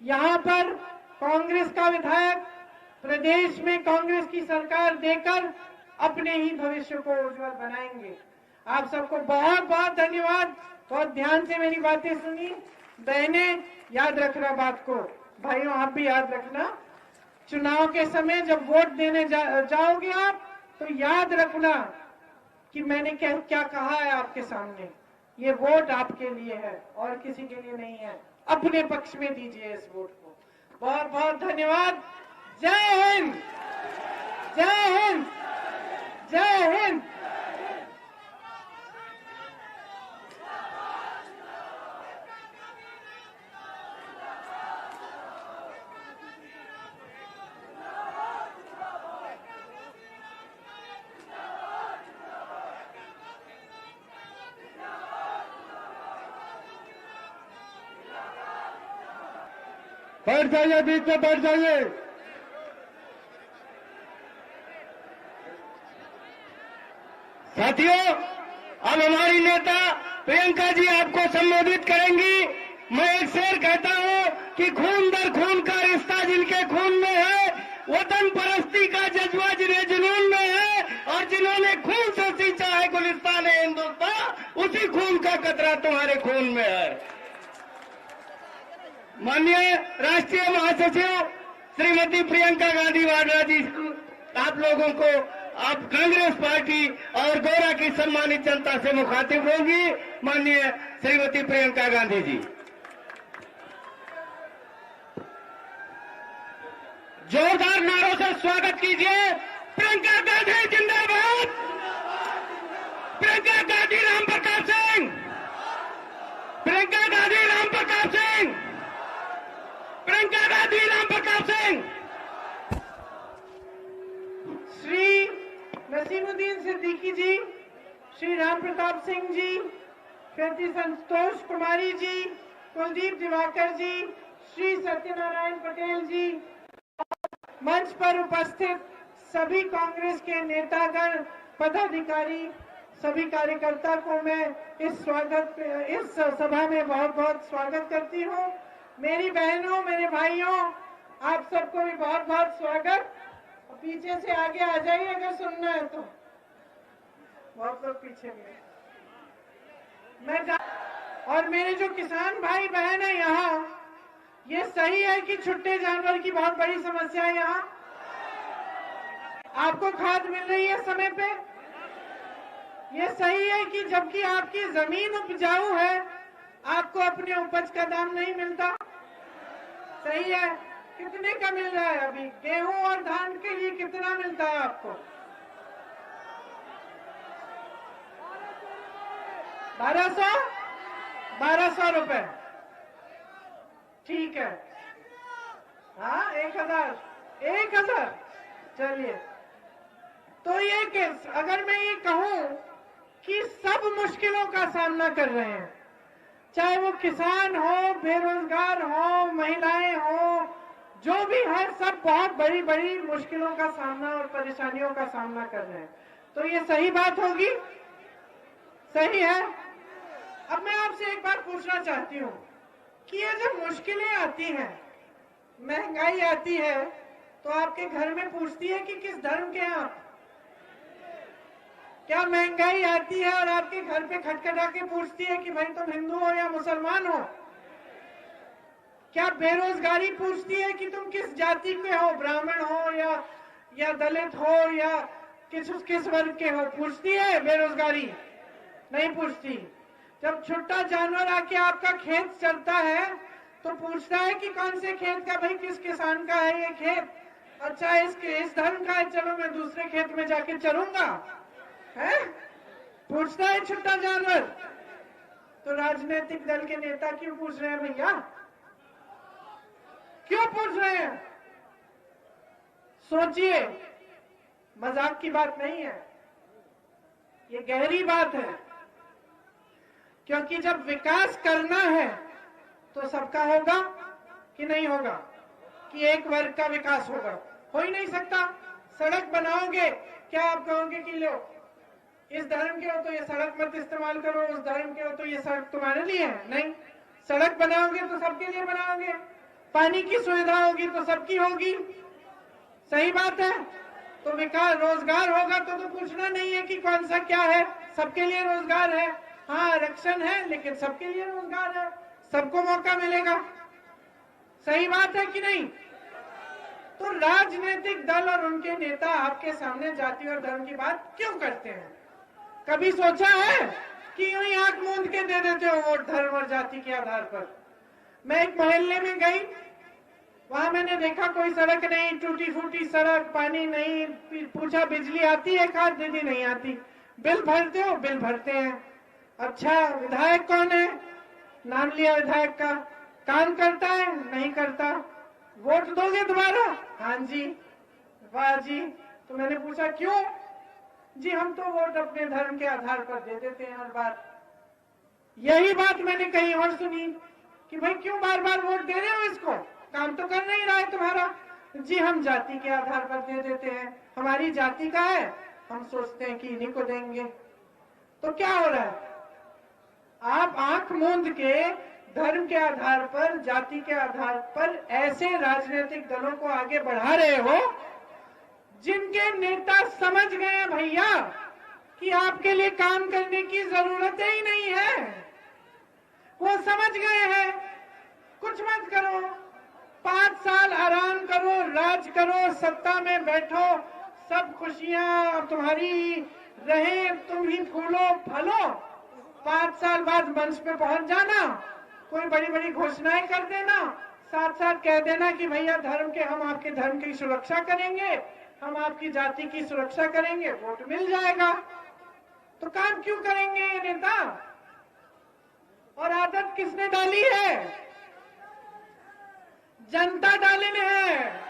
यहाँ पर कांग्रेस का विधायक, प्रदेश में कांग्रेस की सरकार देकर अपने ही भविष्य को उज्जवल बनाएंगे। आप सबको बहुत बहुत धन्यवाद। बहुत ध्यान से मेरी बातें सुनी। बहनें, याद रखना बात को। भाइयों, आप भी याद रखना। चुनाव के समय जब वोट देने जाओगे आप, तो याद रखना कि मैंने क्या कहा है आपके सामने। ये वोट आपके लिए है और किसी के लिए नहीं है। अपने पक्ष में दीजिए इस वोट को। बहुत बहुत धन्यवाद। जय हिंद, जय हिंद, जय हिंद। बैठ जाइए, बीच में बैठ जाइए। साथियों, अब हमारी नेता प्रियंका जी आपको संबोधित करेंगी। मैं एक शेर कहता हूं कि खून दर खून का रिश्ता जिनके खून में है, वतन परस्ती का जज्बा जिन्हें जुनून में है, और जिन्होंने खून से सींचा है गुलिस्तान हिंदुस्तान, उसी खून का कतरा तुम्हारे खून में है। माननीय राष्ट्रीय महासचिव श्रीमती प्रियंका गांधी वाड्रा जी, आप लोगों को, आप कांग्रेस पार्टी और गौरा की सम्मानित जनता से मुखातिब होंगी। माननीय श्रीमती प्रियंका गांधी जी। जोरदार नारों से स्वागत कीजिए। प्रियंका गांधी जिंदाबाद, प्रियंका गांधी राम प्रताप सिंह, प्रियंका गांधी राम प्रताप सिंह, प्रियंका गांधी राम प्रताप सिंह। श्री नसीमुद्दीन सिद्दीकी जी, श्री राम प्रताप सिंह जी, श्रीमती संतोष कुमारी जी, कुलदीप दिवाकर जी, श्री सत्यनारायण पटेल जी, मंच पर उपस्थित सभी कांग्रेस के नेतागण, पदाधिकारी, सभी कार्यकर्ता को मैं इस सभा में बहुत बहुत स्वागत करती हूँ। मेरी बहनों, मेरे भाइयों, आप सबको भी बहुत बहुत स्वागत। पीछे से आगे आ जाइए अगर सुनना है तो, बहुत लोग पीछे भी हैं। और मेरे जो किसान भाई बहन है यहाँ, ये सही है कि छुट्टे जानवर की बहुत बड़ी समस्या है यहाँ? आपको खाद मिल रही है समय पे? ये सही है कि जबकि आपकी जमीन उपजाऊ है, आपको अपने उपज का दाम नहीं मिलता? सही है। कितने का मिल रहा है अभी? गेहूं और धान के लिए कितना मिलता है आपको? 1200 रुपए। ठीक है। हाँ, 1000। चलिए, तो ये केस, अगर मैं ये कहूं कि सब मुश्किलों का सामना कर रहे हैं, चाहे वो किसान हो, बेरोजगार हो, महिलाएं हो, जो भी है, सब बहुत बड़ी बड़ी मुश्किलों का सामना और परेशानियों का सामना कर रहे हैं, तो ये सही बात होगी? सही है। अब मैं आपसे एक बात पूछना चाहती हूँ कि ये जब मुश्किलें आती हैं, महंगाई आती है, तो आपके घर में पूछती है कि किस धर्म के हैं आप? क्या महंगाई आती है और आपके घर पे खटखटा के पूछती है कि भाई तुम हिंदू हो या मुसलमान हो? क्या बेरोजगारी पूछती है कि तुम किस जाति के हो, ब्राह्मण हो या दलित हो या किस वर्ग के हो? पूछती है बेरोजगारी? नहीं पूछती। जब छुट्टा जानवर आके आपका खेत चलता है तो पूछता है कि कौन से खेत का, भाई किस किसान का है ये खेत? अच्छा, इस धर्म का है, चलो मैं दूसरे खेत में जाके चलूंगा, है? पूछता है छुट्टा जानवर। तो राजनीतिक दल के नेता क्यों पूछ रहे हैं भैया? क्यों पूछ रहे हैं? सोचिए, मजाक की बात नहीं है, ये गहरी बात है। क्योंकि जब विकास करना है तो सबका होगा कि नहीं होगा? कि एक वर्ग का विकास होगा? हो ही नहीं सकता। सड़क बनाओगे, क्या आप कहोगे कि लो इस धर्म के हो तो ये सड़क मत इस्तेमाल करो, उस धर्म के हो तो ये सड़क तुम्हारे लिए है? नहीं। सड़क बनाओगे तो सबके लिए बनाओगे। पानी की सुविधा होगी तो सबकी होगी। सही बात है। तो विकास, रोजगार होगा तो पूछना नहीं है कि कौन सा क्या है, सबके लिए रोजगार है। हाँ, आरक्षण है लेकिन सबके लिए रोजगार है, सबको मौका मिलेगा। सही बात है कि नहीं? तो राजनीतिक दल और उनके नेता आपके सामने जाति और धर्म की बात क्यों करते हैं? कभी सोचा है कि यूं ही आंख मूंद के दे देते हो वोट धर्म और जाति के आधार पर? मैं एक मोहल्ले में गई, वहां मैंने देखा कोई सड़क नहीं, टूटी फूटी सड़क, पानी नहीं। पूछा बिजली आती है? खाद दीदी नहीं आती। बिल भरते हो? बिल भरते हैं। अच्छा, विधायक कौन है? नाम लिया विधायक का। काम करता है? नहीं करता। वोट दोगे दोबारा? हाँ जी। वाह जी। तो मैंने पूछा क्यों? जी हम तो वोट अपने धर्म के आधार पर दे देते हैं हर बार। यही बात मैंने कहीं और सुनी कि भाई क्यों बार बार वोट दे रहे हो इसको, काम तो कर नहीं रहा है तुम्हारा। जी हम जाति के आधार पर दे देते हैं, हमारी जाति का है, हम सोचते हैं कि इन्हीं को देंगे। तो क्या हो रहा है? आप आंख मूंद के धर्म के आधार पर, जाति के आधार पर ऐसे राजनीतिक दलों को आगे बढ़ा रहे हो जिनके नेता समझ गए हैं भैया कि आपके लिए काम करने की जरूरत ही नहीं है। वो समझ गए हैं कुछ मत करो, 5 साल आराम करो, राज करो, सत्ता में बैठो, सब खुशियां तुम्हारी रहे, तुम ही फूलो फलो। 5 साल बाद मंच पे पहुंच जाना, कोई बड़ी बड़ी घोषणाएं कर देना, साथ साथ कह देना कि भैया धर्म के, हम आपके धर्म की सुरक्षा करेंगे, हम आपकी जाति की सुरक्षा करेंगे, वोट मिल जाएगा। तो काम क्यों करेंगे ये नेता? और आदत किसने डाली है? जनता डाली है।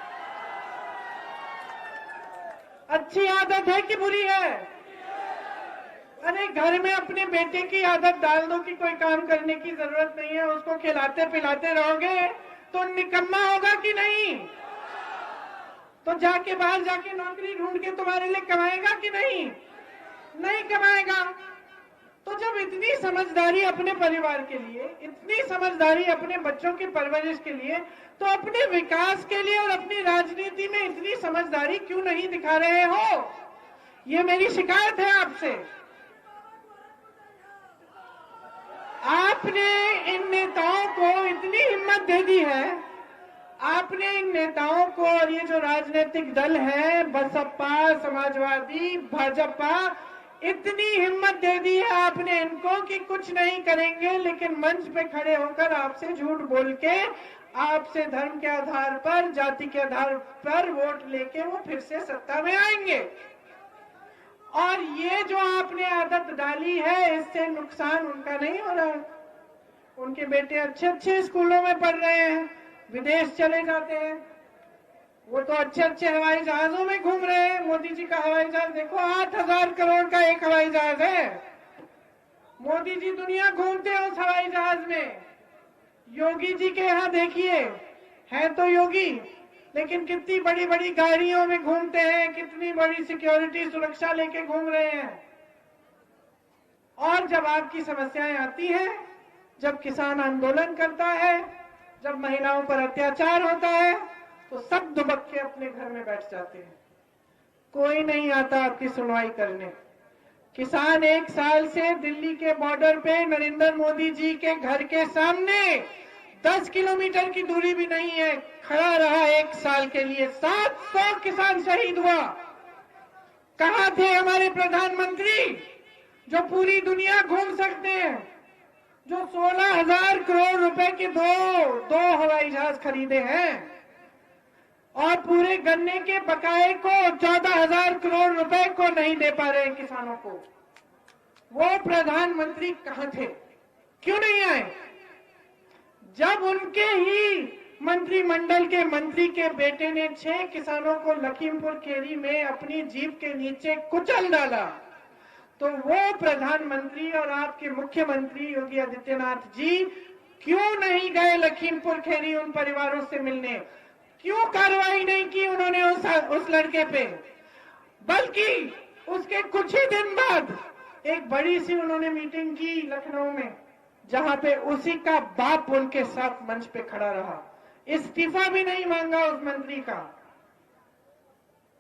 अच्छी आदत है कि बुरी है? अरे घर में अपने बेटे की आदत डाल दो कि कोई काम करने की जरूरत नहीं है, उसको खिलाते पिलाते रहोगे तो निकम्मा होगा कि नहीं? तो जाके बाहर जाके नौकरी ढूंढ के तुम्हारे लिए कमाएगा कि नहीं? नहीं कमाएगा। तो जब इतनी समझदारी अपने परिवार के लिए, इतनी समझदारी अपने बच्चों की परवरिश के लिए, तो अपने विकास के लिए और अपनी राजनीति में इतनी समझदारी क्यों नहीं दिखा रहे हो? ये मेरी शिकायत है आपसे। आपने इन नेताओं को इतनी हिम्मत दे दी है, आपने इन नेताओं को, और ये जो राजनीतिक दल है, बसपा, समाजवादी, भाजपा, इतनी हिम्मत दे दी है आपने इनको कि कुछ नहीं करेंगे, लेकिन मंच पे खड़े होकर आपसे झूठ बोल के, आपसे धर्म के आधार पर, जाति के आधार पर वोट लेके वो फिर से सत्ता में आएंगे। और ये जो आपने आदत डाली है, इससे नुकसान उनका नहीं हो रहा है। उनके बेटे अच्छे अच्छे स्कूलों में पढ़ रहे हैं, विदेश चले जाते हैं, वो तो अच्छे अच्छे हवाई जहाजों में घूम रहे हैं। मोदी जी का हवाई जहाज देखो, 8,000 करोड़ का एक हवाई जहाज है। मोदी जी दुनिया घूमते हैं उस हवाई जहाज में। योगी जी के यहाँ देखिए, है तो योगी, लेकिन कितनी बड़ी बड़ी गाड़ियों में घूमते हैं, कितनी बड़ी सिक्योरिटी सुरक्षा लेके घूम रहे हैं। और जब आपकी समस्याएं आती हैं, जब किसान आंदोलन करता है, जब महिलाओं पर अत्याचार होता है, तो सब दुबक के अपने घर में बैठ जाते हैं। कोई नहीं आता आपकी सुनवाई करने। किसान 1 साल से दिल्ली के बॉर्डर पे नरेंद्र मोदी जी के घर के सामने 10 किलोमीटर की दूरी भी नहीं है, खड़ा रहा 1 साल के लिए। 700 किसान शहीद हुआ। कहां थे हमारे प्रधानमंत्री जो पूरी दुनिया घूम सकते हैं, जो 16,000 करोड़ रुपए के दो हवाई जहाज खरीदे हैं, और पूरे गन्ने के बकाये को 14,000 करोड़ रुपए को नहीं दे पा रहे हैं किसानों को? वो प्रधानमंत्री कहां थे? क्यों नहीं आए? जब उनके ही मंत्रिमंडल के मंत्री के बेटे ने 6 किसानों को लखीमपुर खीरी में अपनी जीप के नीचे कुचल डाला, तो वो प्रधानमंत्री और आपके मुख्यमंत्री योगी आदित्यनाथ जी क्यों नहीं गए लखीमपुर खीरी उन परिवारों से मिलने? क्यों कार्रवाई नहीं की उन्होंने उस लड़के पे? बल्कि उसके कुछ ही दिन बाद एक बड़ी सी उन्होंने मीटिंग की लखनऊ में, जहां पे उसी का बाप उनके साथ मंच पे खड़ा रहा। इस्तीफा भी नहीं मांगा उस मंत्री का।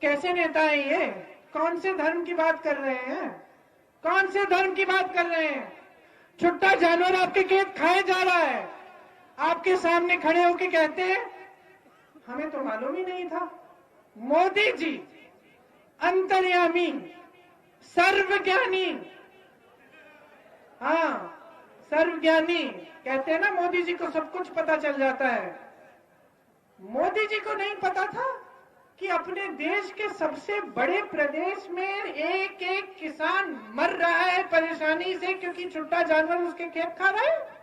कैसे नेता है ये? कौन से धर्म की बात कर रहे हैं? कौन से धर्म की बात कर रहे हैं? छुट्टा जानवर आपके खेत खाए जा रहा है, आपके सामने खड़े होके कहते हैं हमें तो मालूम ही नहीं था। मोदी जी अंतर्यामी, सर्वज्ञानी, हाँ सर्वज्ञानी कहते हैं ना, मोदी जी को सब कुछ पता चल जाता है। मोदी जी को नहीं पता था कि अपने देश के सबसे बड़े प्रदेश में एक एक किसान मर रहा है परेशानी से, क्योंकि छुट्टा जानवर उसके खेत खा रहा है।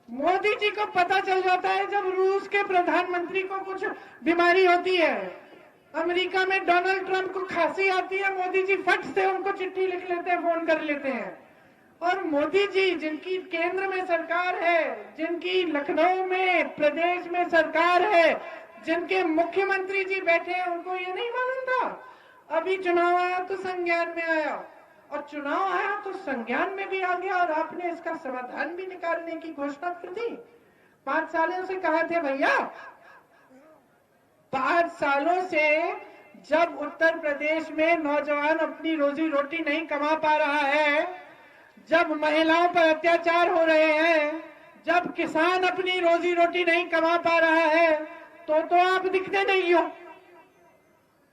मोदी जी को पता चल जाता है जब रूस के प्रधानमंत्री को कुछ बीमारी होती है, अमेरिका में डोनाल्ड ट्रंप को खांसी आती है, मोदी जी फट से उनको चिट्ठी लिख लेते हैं, फोन कर लेते हैं। और मोदी जी जिनकी केंद्र में सरकार है, जिनकी लखनऊ में प्रदेश में सरकार है, जिनके मुख्यमंत्री जी बैठे हैं, उनको ये नहीं मालूम था। अभी चुनाव आया तो संज्ञान में आया, और चुनाव आया तो संज्ञान में भी आ गया, और आपने इसका समाधान भी निकालने की घोषणा कर दी। 5 सालों से कहा थे भैया, 5 सालों से जब उत्तर प्रदेश में नौजवान अपनी रोजी रोटी नहीं कमा पा रहा है, जब महिलाओं पर अत्याचार हो रहे हैं, जब किसान अपनी रोजी रोटी नहीं कमा पा रहा है, तो आप दिखते नहीं हो।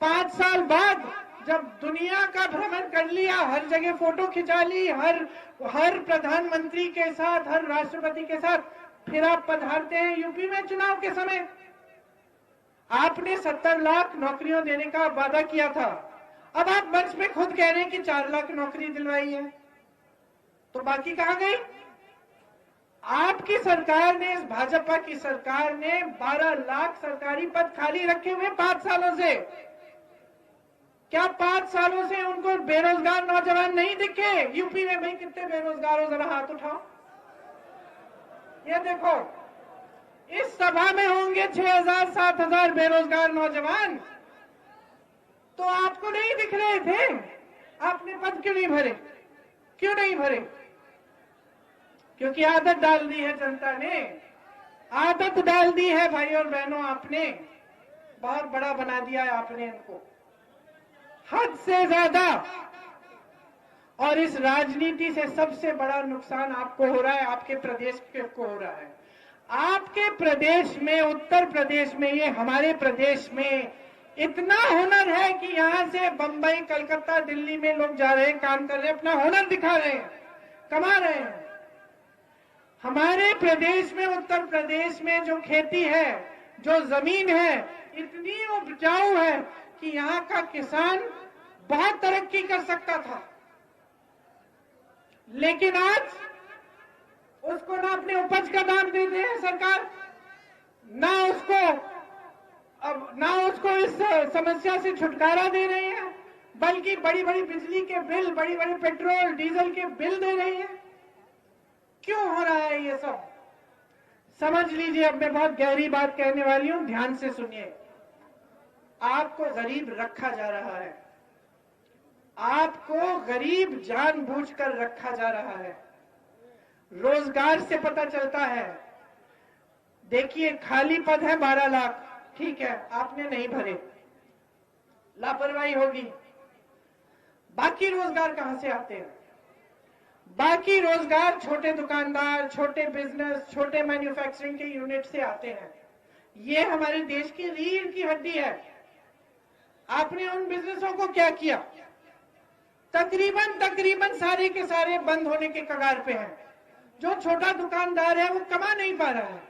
5 साल बाद जब दुनिया का भ्रमण कर लिया, हर जगह फोटो खिंचा ली, हर प्रधानमंत्री के साथ, हर राष्ट्रपति के साथ, फिर आप पधारते हैं यूपी में चुनाव के समय। आपने 70 लाख नौकरियों देने का वादा किया था, अब आप मंच में खुद कह रहे हैं कि 4 लाख नौकरी दिलवाई है, तो बाकी कहां गई? आपकी सरकार ने, इस भाजपा की सरकार ने 12 लाख सरकारी पद खाली रखे हुए 5 सालों से। क्या 5 सालों से उनको बेरोजगार नौजवान नहीं दिखे? यूपी में भाई कितने बेरोजगार हो, जरा हाथ उठाओ। ये देखो, इस सभा में होंगे 6,000-7,000 बेरोजगार नौजवान, तो आपको नहीं दिख रहे थे? आपने पद क्यों नहीं भरे? क्यों नहीं भरे? क्योंकि आदत डाल दी है जनता ने, आदत डाल दी है भाई और बहनों, आपने बहुत बड़ा बना दिया है आपने इनको, हद से ज्यादा। और इस राजनीति से सबसे बड़ा नुकसान आपको हो रहा है, आपके प्रदेश को हो रहा है। आपके प्रदेश में, उत्तर प्रदेश में, ये हमारे प्रदेश में इतना हुनर है कि यहां से बंबई, कलकत्ता, दिल्ली में लोग जा रहे हैं, काम कर रहे हैं, अपना हुनर दिखा रहे हैं, कमा रहे हैं। हमारे प्रदेश में, उत्तर प्रदेश में जो खेती है, जो जमीन है, इतनी उपजाऊ है कि यहाँ का किसान बहुत तरक्की कर सकता था, लेकिन आज उसको ना अपने उपज का दाम देते हैं सरकार, ना उसको इस समस्या से छुटकारा दे रही है, बल्कि बड़ी बड़ी बिजली के बिल, बड़ी बड़ी पेट्रोल डीजल के बिल दे रही है। क्यों हो रहा है ये सब? समझ लीजिए। अब मैं बहुत गहरी बात कहने वाली हूं, ध्यान से सुनिए। आपको गरीब रखा जा रहा है, आपको गरीब जानबूझकर रखा जा रहा है। रोजगार से पता चलता है। देखिए, खाली पद है 12 लाख, ठीक है, आपने नहीं भरे, लापरवाही होगी। बाकी रोजगार कहां से आते हैं? बाकी रोजगार छोटे दुकानदार, छोटे बिजनेस, छोटे मैन्युफैक्चरिंग के यूनिट से आते हैं। ये हमारे देश की रीढ़ की हड्डी है। आपने उन बिजनेसों को क्या किया? तकरीबन सारे के सारे बंद होने के कगार पे हैं। जो छोटा दुकानदार है वो कमा नहीं पा रहा है।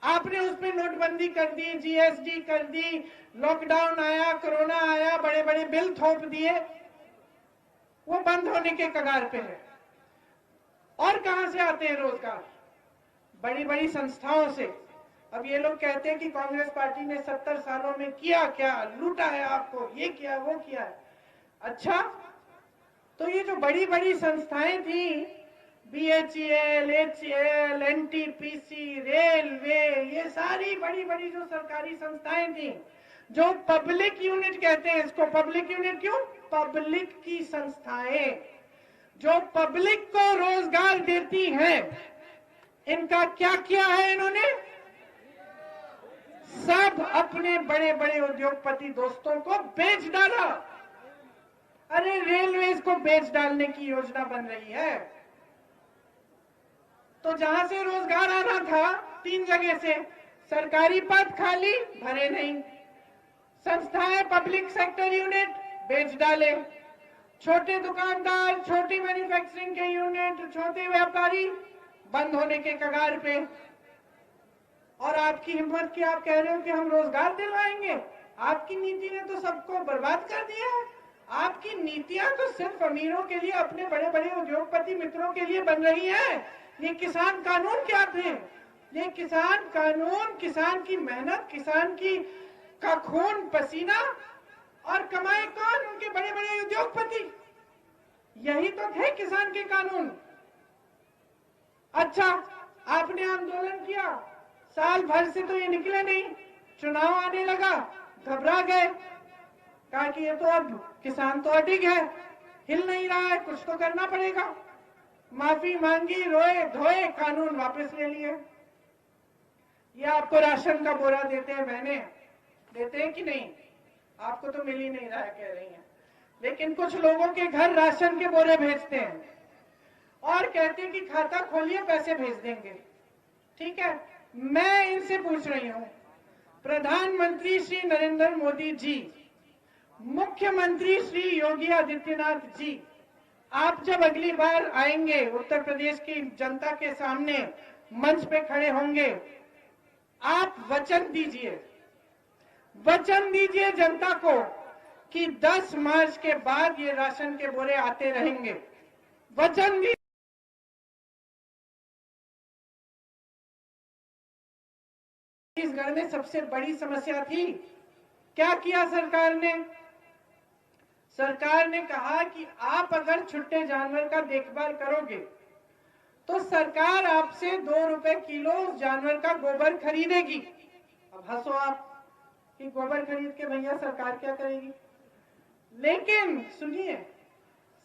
आपने उसमें नोटबंदी कर दी, जीएसटी कर दी, लॉकडाउन आया, कोरोना आया, बड़े बड़े बिल थोप दिए, वो बंद होने के कगार पे है। और कहां से आते हैं रोजगार? बड़ी बड़ी संस्थाओं से। अब ये लोग कहते हैं कि कांग्रेस पार्टी ने 70 सालों में किया क्या, लूटा है आपको, ये किया वो किया है। अच्छा, तो ये जो बड़ी बड़ी संस्थाएं थी, BHEL, HCL, NTPC, रेलवे, ये सारी बड़ी बड़ी जो सरकारी संस्थाएं थी, जो पब्लिक यूनिट कहते हैं इसको, पब्लिक यूनिट क्यों? पब्लिक की संस्थाएं जो पब्लिक को रोजगार देती हैं, इनका क्या किया है इन्होंने? सब अपने बड़े बड़े उद्योगपति दोस्तों को बेच डाला। अरे रेलवेज को बेच डालने की योजना बन रही है। तो जहां से रोजगार आना था 3 जगह से, सरकारी पद खाली, भरे नहीं, संस्थाएं, पब्लिक सेक्टर यूनिट बेच डाले, छोटे दुकानदार, छोटी मैन्युफैक्चरिंग के यूनिट, छोटे व्यापारी बंद होने के कगार पे। और आपकी हिम्मत की आप कह रहे हो कि हम रोजगार दिलवाएंगे? आपकी नीति ने तो सबको बर्बाद कर दिया है। आपकी नीतियां तो सिर्फ अमीरों के लिए, अपने बड़े बड़े उद्योगपति मित्रों के लिए बन रही है। ये किसान कानून क्या थे? ये किसान कानून, किसान की मेहनत, किसान की का खून पसीना, और कमाए कौन? उनके बड़े बड़े उद्योगपति। यही तो थे किसान के कानून। अच्छा, आपने आंदोलन किया, साल भर से तो ये निकले नहीं, चुनाव आने लगा, घबरा गए, कहा कि ये तो अब किसान तो अडिग है, हिल नहीं रहा है, कुछ तो करना पड़ेगा। माफी मांगी, रोए धोए, कानून वापस ले लिए। ये आपको राशन का बोरा देते हैं, महीने देते हैं कि नहीं? आपको तो मिल ही नहीं रहा है, कह रही हैं। लेकिन कुछ लोगों के घर राशन के बोरे भेजते हैं और कहते हैं कि खाता खोलिए, पैसे भेज देंगे। ठीक है, मैं इनसे पूछ रही हूं, प्रधानमंत्री श्री नरेंद्र मोदी जी, मुख्यमंत्री श्री योगी आदित्यनाथ जी, आप जब अगली बार आएंगे उत्तर प्रदेश की जनता के सामने, मंच पे खड़े होंगे, आप वचन दीजिए जनता को कि 10 मार्च के बाद ये राशन के बोरे आते रहेंगे। वचन दी। छत्तीसगढ़ में सबसे बड़ी समस्या थी, क्या किया सरकार ने? सरकार ने कहा कि आप अगर छुट्टे जानवर का देखभाल करोगे तो सरकार आपसे 2 रुपए किलो उस जानवर का गोबर खरीदेगी। अब हंसो आप कि गोबर खरीद के भैया सरकार क्या करेगी, लेकिन सुनिए,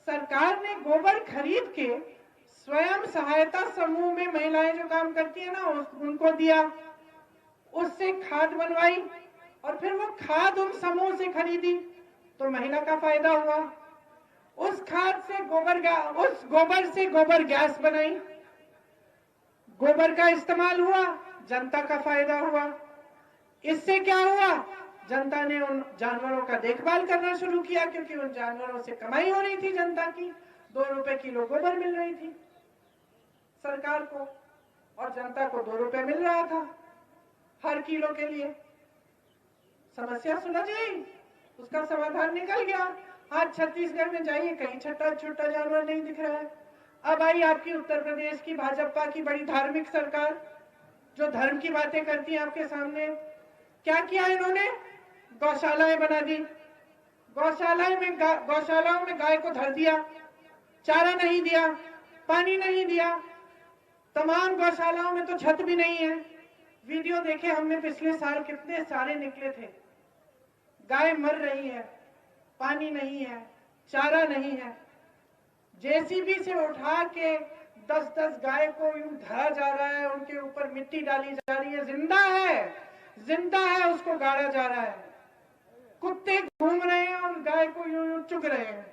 सरकार ने गोबर खरीद के स्वयं सहायता समूह में महिलाएं जो काम करती है ना, उनको दिया, उससे खाद बनवाई और फिर वो खाद उन समूह से खरीदी तो महिला का फायदा हुआ। उस खाद से उस गोबर से गोबर गैस बनाई, गोबर का इस्तेमाल हुआ, जनता का फायदा हुआ। इससे क्या हुआ? जनता ने उन जानवरों का देखभाल करना शुरू किया, क्योंकि उन जानवरों से कमाई हो रही थी जनता की, 2 रुपए किलो गोबर मिल रही थी सरकार को और जनता को 2 रुपए मिल रहा था हर किलो के लिए। समस्या सुलझ गई, उसका समाधान निकल गया। आज छत्तीसगढ़ में जाइए, कहीं छोटा जानवर नहीं दिख रहा है। अब आई आपकी उत्तर प्रदेश की भाजपा की बड़ी धार्मिक सरकार, जो धर्म की बातें करती है आपके सामने। क्या किया इन्होंने? गौशालाएं बना दी। गौशालाओं में गाय को धर दिया, चारा नहीं दिया, पानी नहीं दिया। तमाम गौशालाओं में तो छत भी नहीं है। वीडियो देखे हमने पिछले साल, कितने सारे निकले थे। गाय मर रही है, पानी नहीं है, चारा नहीं है। जेसीबी से उठा के 10-10 गाय को यूं धरा जा रहा है, उनके ऊपर मिट्टी डाली जा रही है। जिंदा है, उसको गाड़ा जा रहा है। कुत्ते घूम रहे हैं और गाय को यूं चुग रहे हैं,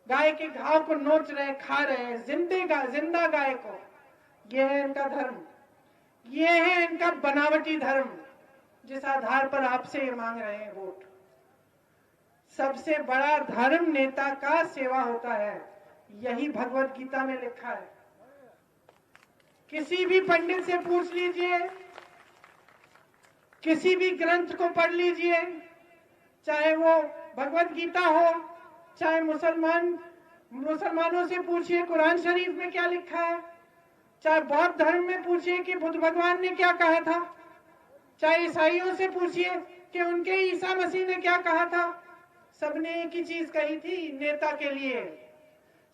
गाय के घाव को नोच रहे हैं, खा रहे हैं, जिंदा गाय को। यह है इनका धर्म, यह है इनका बनावटी धर्म, जिस आधार पर आपसे ये मांग रहे हैं वोट। सबसे बड़ा धर्म नेता का सेवा होता है, यही भगवत गीता में लिखा है। किसी भी पंडित से पूछ लीजिए, किसी भी ग्रंथ को पढ़ लीजिए, चाहे वो भगवत गीता हो, चाहे मुसलमानों से पूछिए कुरान शरीफ में क्या लिखा है, चाहे बौद्ध धर्म में पूछिए कि बुद्ध भगवान ने क्या कहा था, चाहे ईसाइयों से पूछिए कि उनके ईसा मसीह ने क्या कहा था। सबने एक ही चीज कही थी नेता के लिए,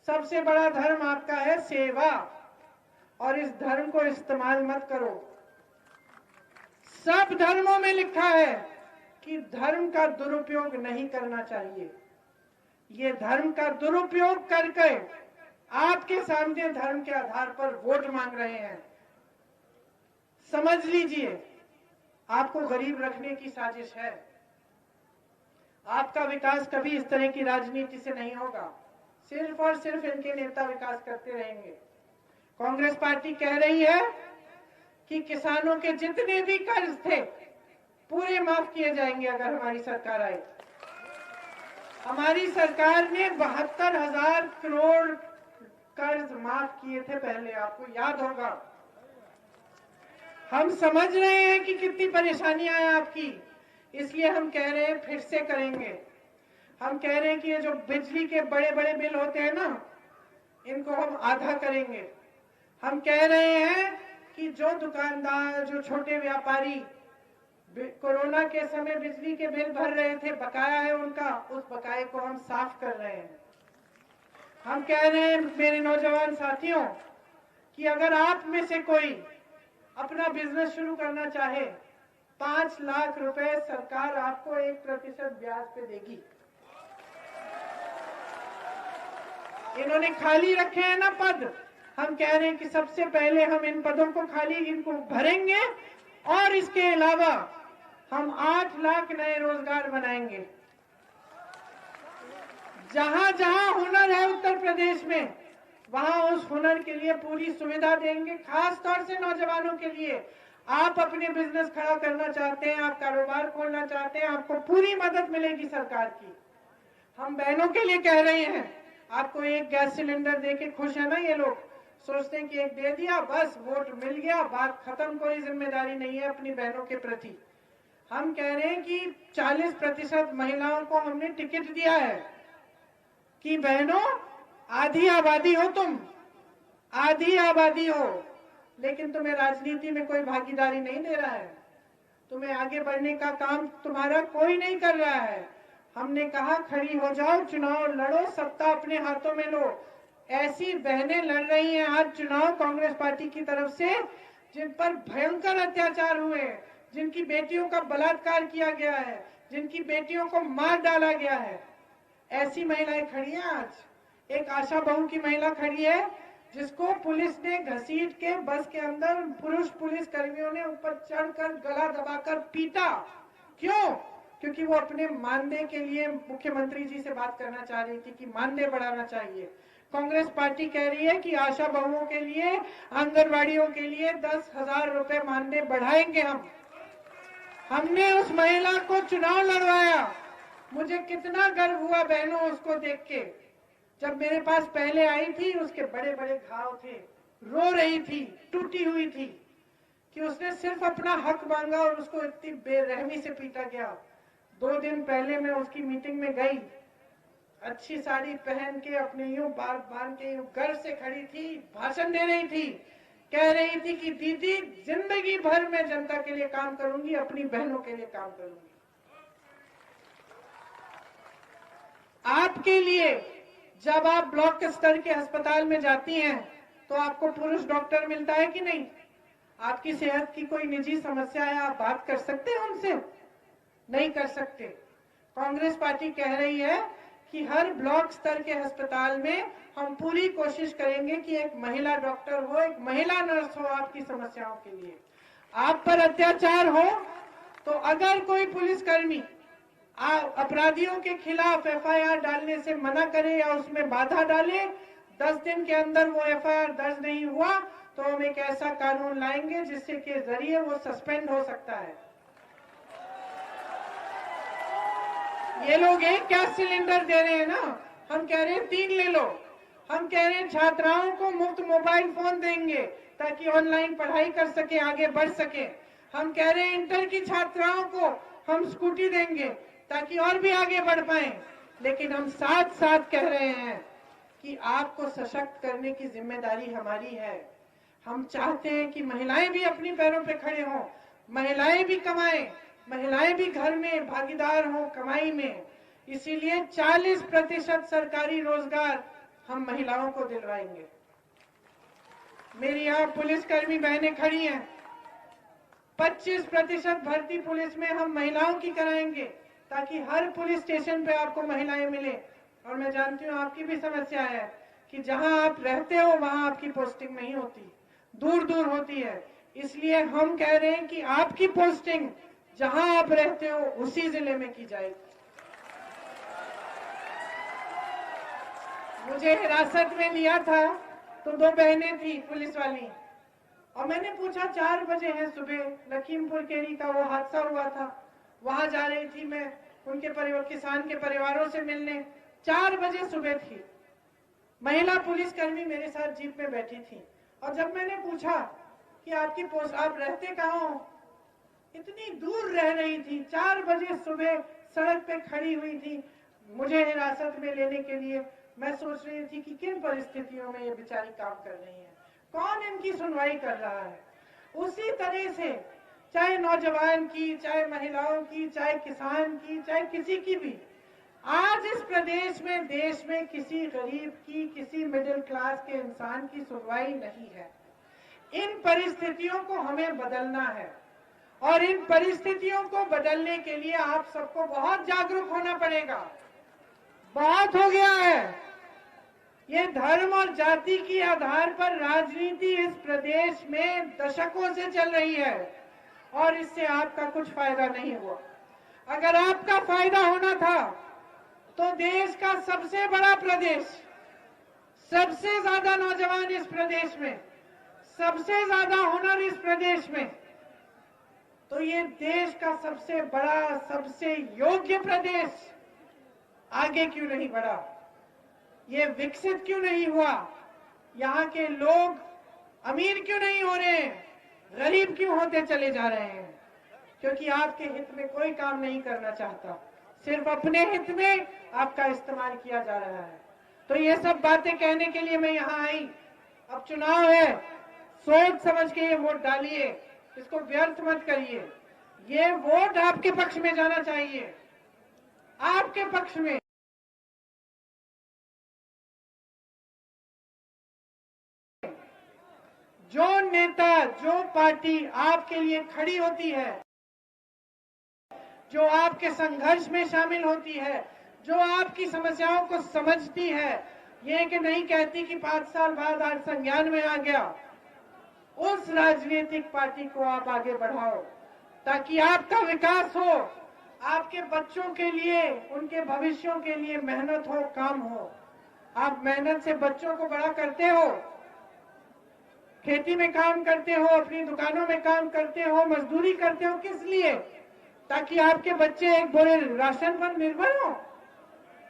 सबसे बड़ा धर्म आपका है सेवा, और इस धर्म को इस्तेमाल मत करो। सब धर्मों में लिखा है कि धर्म का दुरुपयोग नहीं करना चाहिए। ये धर्म का दुरुपयोग करके आपके सामने धर्म के आधार पर वोट मांग रहे हैं। समझ लीजिए, आपको गरीब रखने की साजिश है। आपका विकास कभी इस तरह की राजनीति से नहीं होगा, सिर्फ और सिर्फ इनके नेता विकास करते रहेंगे। कांग्रेस पार्टी कह रही है कि किसानों के जितने भी कर्ज थे पूरे माफ किए जाएंगे अगर हमारी सरकार आए। हमारी सरकार ने 72,000 करोड़ कर्ज माफ किए थे पहले, आपको याद होगा। हम समझ रहे हैं कि कितनी परेशानियां हैं आपकी, इसलिए हम कह रहे हैं फिर से करेंगे। हम कह रहे हैं कि ये जो बिजली के बड़े बड़े बिल होते हैं ना, इनको हम आधा करेंगे। हम कह रहे हैं कि जो दुकानदार, जो छोटे व्यापारी कोरोना के समय बिजली के बिल भर रहे थे, बकाया है उनका, उस बकाये को हम साफ कर रहे हैं। हम कह रहे हैं मेरे नौजवान साथियों कि अगर आप में से कोई अपना बिजनेस शुरू करना चाहे, 5 लाख रुपए सरकार आपको 1% ब्याज पे देगी। इन्होंने खाली रखे हैं ना पद, हम कह रहे हैं कि सबसे पहले हम इन पदों को इनको भरेंगे और इसके अलावा हम 8 लाख नए रोजगार बनाएंगे। जहां जहां हुनर है उत्तर प्रदेश में, वहां उस हुनर के लिए पूरी सुविधा देंगे। खास तौर से नौजवानों के लिए, आप अपने बिजनेस खड़ा करना चाहते हैं, आप कारोबार खोलना चाहते हैं, आपको पूरी मदद मिलेगी सरकार की। हम बहनों के लिए कह रहे हैं, आपको एक गैस सिलेंडर देके खुश है ना ये लोग? सोचते हैं कि एक दे दिया बस वोट मिल गया, बात खत्म, कोई जिम्मेदारी नहीं है अपनी बहनों के प्रति। हम कह रहे हैं कि 40% महिलाओं को हमने टिकट दिया है कि बहनों आधी आबादी हो, तुम आधी आबादी हो, लेकिन तुम्हें राजनीति में कोई भागीदारी नहीं दे रहा है, तुम्हें आगे बढ़ने का काम तुम्हारा कोई नहीं कर रहा है। हमने कहा खड़ी हो जाओ, चुनाव लड़ो, सत्ता अपने हाथों में लो। ऐसी बहनें लड़ रही हैं आज चुनाव कांग्रेस पार्टी की तरफ से जिन पर भयंकर अत्याचार हुए, जिनकी बेटियों का बलात्कार किया गया है, जिनकी बेटियों को मार डाला गया है। ऐसी महिलाएं खड़ी हैं आज। एक आशा बहू की महिला खड़ी है जिसको पुलिस ने घसीट के बस के अंदर पुरुष पुलिस कर्मियों ने ऊपर चढ़कर गला दबाकर पीटा। क्यों? क्योंकि वो अपने मानदेय के लिए मुख्यमंत्री जी से बात करना चाह रही थी कि मानदेय बढ़ाना चाहिए। कांग्रेस पार्टी कह रही है कि आशा बहुओं के लिए, आंगनबाड़ियों के लिए 10,000 रुपए मानदेय बढ़ाएंगे हम। हमने उस महिला को चुनाव लड़वाया। मुझे कितना गर्व हुआ बहनों उसको देख के। जब मेरे पास पहले आई थी उसके बड़े बड़े घाव थे, रो रही थी, टूटी हुई थी कि उसने सिर्फ अपना हक मांगा और उसको इतनी बेरहमी से पीटा गया। 2 दिन पहले मैं उसकी मीटिंग में गई, अच्छी साड़ी पहन के अपने यूं बांध के यूं गर्व से खड़ी थी, भाषण दे रही थी, कह रही थी कि दीदी जिंदगी भर मैं जनता के लिए काम करूंगी, अपनी बहनों के लिए काम करूंगी। आपके लिए जब आप ब्लॉक स्तर के अस्पताल में जाती हैं तो आपको पुरुष डॉक्टर मिलता है कि नहीं? आपकी सेहत की कोई निजी समस्या है, आप बात कर सकते हैं उनसे? नहीं कर सकते। कांग्रेस पार्टी कह रही है कि हर ब्लॉक स्तर के अस्पताल में हम पूरी कोशिश करेंगे कि एक महिला डॉक्टर हो, एक महिला नर्स हो आपकी समस्याओं के लिए। आप पर अत्याचार हो तो अगर कोई पुलिसकर्मी अपराधियों के खिलाफ एफआईआर डालने से मना करे या उसमें बाधा डाले, 10 दिन के अंदर वो एफआईआर दर्ज नहीं हुआ तो हम एक ऐसा कानून लाएंगे जिससे के जरिए वो सस्पेंड हो सकता है। ये लोग एक गैस सिलेंडर दे रहे हैं ना, हम कह रहे हैं 3 ले लो। हम कह रहे हैं छात्राओं को मुफ्त मोबाइल फोन देंगे ताकि ऑनलाइन पढ़ाई कर सके, आगे बढ़ सके। हम कह रहे हैं इंटर की छात्राओं को हम स्कूटी देंगे ताकि और भी आगे बढ़ पाए। लेकिन हम साथ साथ कह रहे हैं कि आपको सशक्त करने की जिम्मेदारी हमारी है। हम चाहते हैं कि महिलाएं भी अपनी पैरों पे खड़े हों, महिलाएं भी कमाएं, महिलाएं भी घर में भागीदार हों कमाई में। इसीलिए 40% सरकारी रोजगार हम महिलाओं को दिलवाएंगे। मेरी यहाँ पुलिसकर्मी बहनें खड़ी हैं, 25% भर्ती पुलिस में हम महिलाओं की कराएंगे ताकि हर पुलिस स्टेशन पे आपको महिलाएं मिले। और मैं जानती हूँ आपकी भी समस्या है कि जहां आप रहते हो वहां आपकी पोस्टिंग नहीं होती, दूर दूर होती है। इसलिए हम कह रहे हैं कि आपकी पोस्टिंग जहां आप रहते हो उसी जिले में की जाएगी। मुझे हिरासत में लिया था तो 2 बहनें थी पुलिस वाली, और मैंने पूछा 4 बजे है सुबह, लखीमपुर केरी का वो हादसा हुआ था, वहां जा रही थी मैं उनके परिवार, किसान के परिवारों से मिलने। 4 बजे सुबह थी, महिला पुलिसकर्मी मेरे साथ जीप में बैठी थी। और जब मैंने पूछा कि आपकी पोस्ट, आप रहते कहाँ हो, इतनी दूर रह रही थी, 4 बजे सुबह सड़क पे खड़ी हुई थी मुझे हिरासत में लेने के लिए। मैं सोच रही थी कि किन परिस्थितियों में ये बेचारी काम कर रही है, कौन इनकी सुनवाई कर रहा है। उसी तरह से चाहे नौजवान की, चाहे महिलाओं की, चाहे किसान की, चाहे किसी की भी, आज इस प्रदेश में, देश में किसी गरीब की, किसी मिडिल क्लास के इंसान की सुनवाई नहीं है। इन परिस्थितियों को हमें बदलना है और इन परिस्थितियों को बदलने के लिए आप सबको बहुत जागरूक होना पड़ेगा। बहुत हो गया है ये धर्म और जाति के आधार पर राजनीति इस प्रदेश में दशकों से चल रही है और इससे आपका कुछ फायदा नहीं हुआ। अगर आपका फायदा होना था तो देश का सबसे बड़ा प्रदेश, सबसे ज्यादा नौजवान इस प्रदेश में, सबसे ज्यादा हुनर इस प्रदेश में, तो ये देश का सबसे बड़ा, सबसे योग्य प्रदेश आगे क्यों नहीं बढ़ा, ये विकसित क्यों नहीं हुआ? यहाँ के लोग अमीर क्यों नहीं हो रहे हैं, गरीब क्यों होते चले जा रहे हैं? क्योंकि आपके हित में कोई काम नहीं करना चाहता, सिर्फ अपने हित में आपका इस्तेमाल किया जा रहा है। तो ये सब बातें कहने के लिए मैं यहाँ आई। अब चुनाव है, सोच समझ के ये वोट डालिए, इसको व्यर्थ मत करिए। ये वोट आपके पक्ष में जाना चाहिए, आपके पक्ष में। जो नेता, जो पार्टी आपके लिए खड़ी होती है, जो आपके संघर्ष में शामिल होती है, जो आपकी समस्याओं को समझती है, ये कि नहीं कहती कि 5 साल बाद आज संज्ञान में आ गया, उस राजनीतिक पार्टी को आप आगे बढ़ाओ ताकि आपका विकास हो, आपके बच्चों के लिए, उनके भविष्यों के लिए मेहनत हो, काम हो। आप मेहनत से बच्चों को बड़ा करते हो, खेती में काम करते हो, अपनी दुकानों में काम करते हो, मजदूरी करते हो, किस लिए? ताकि आपके बच्चे एक बोरे राशन पर निर्भर हो,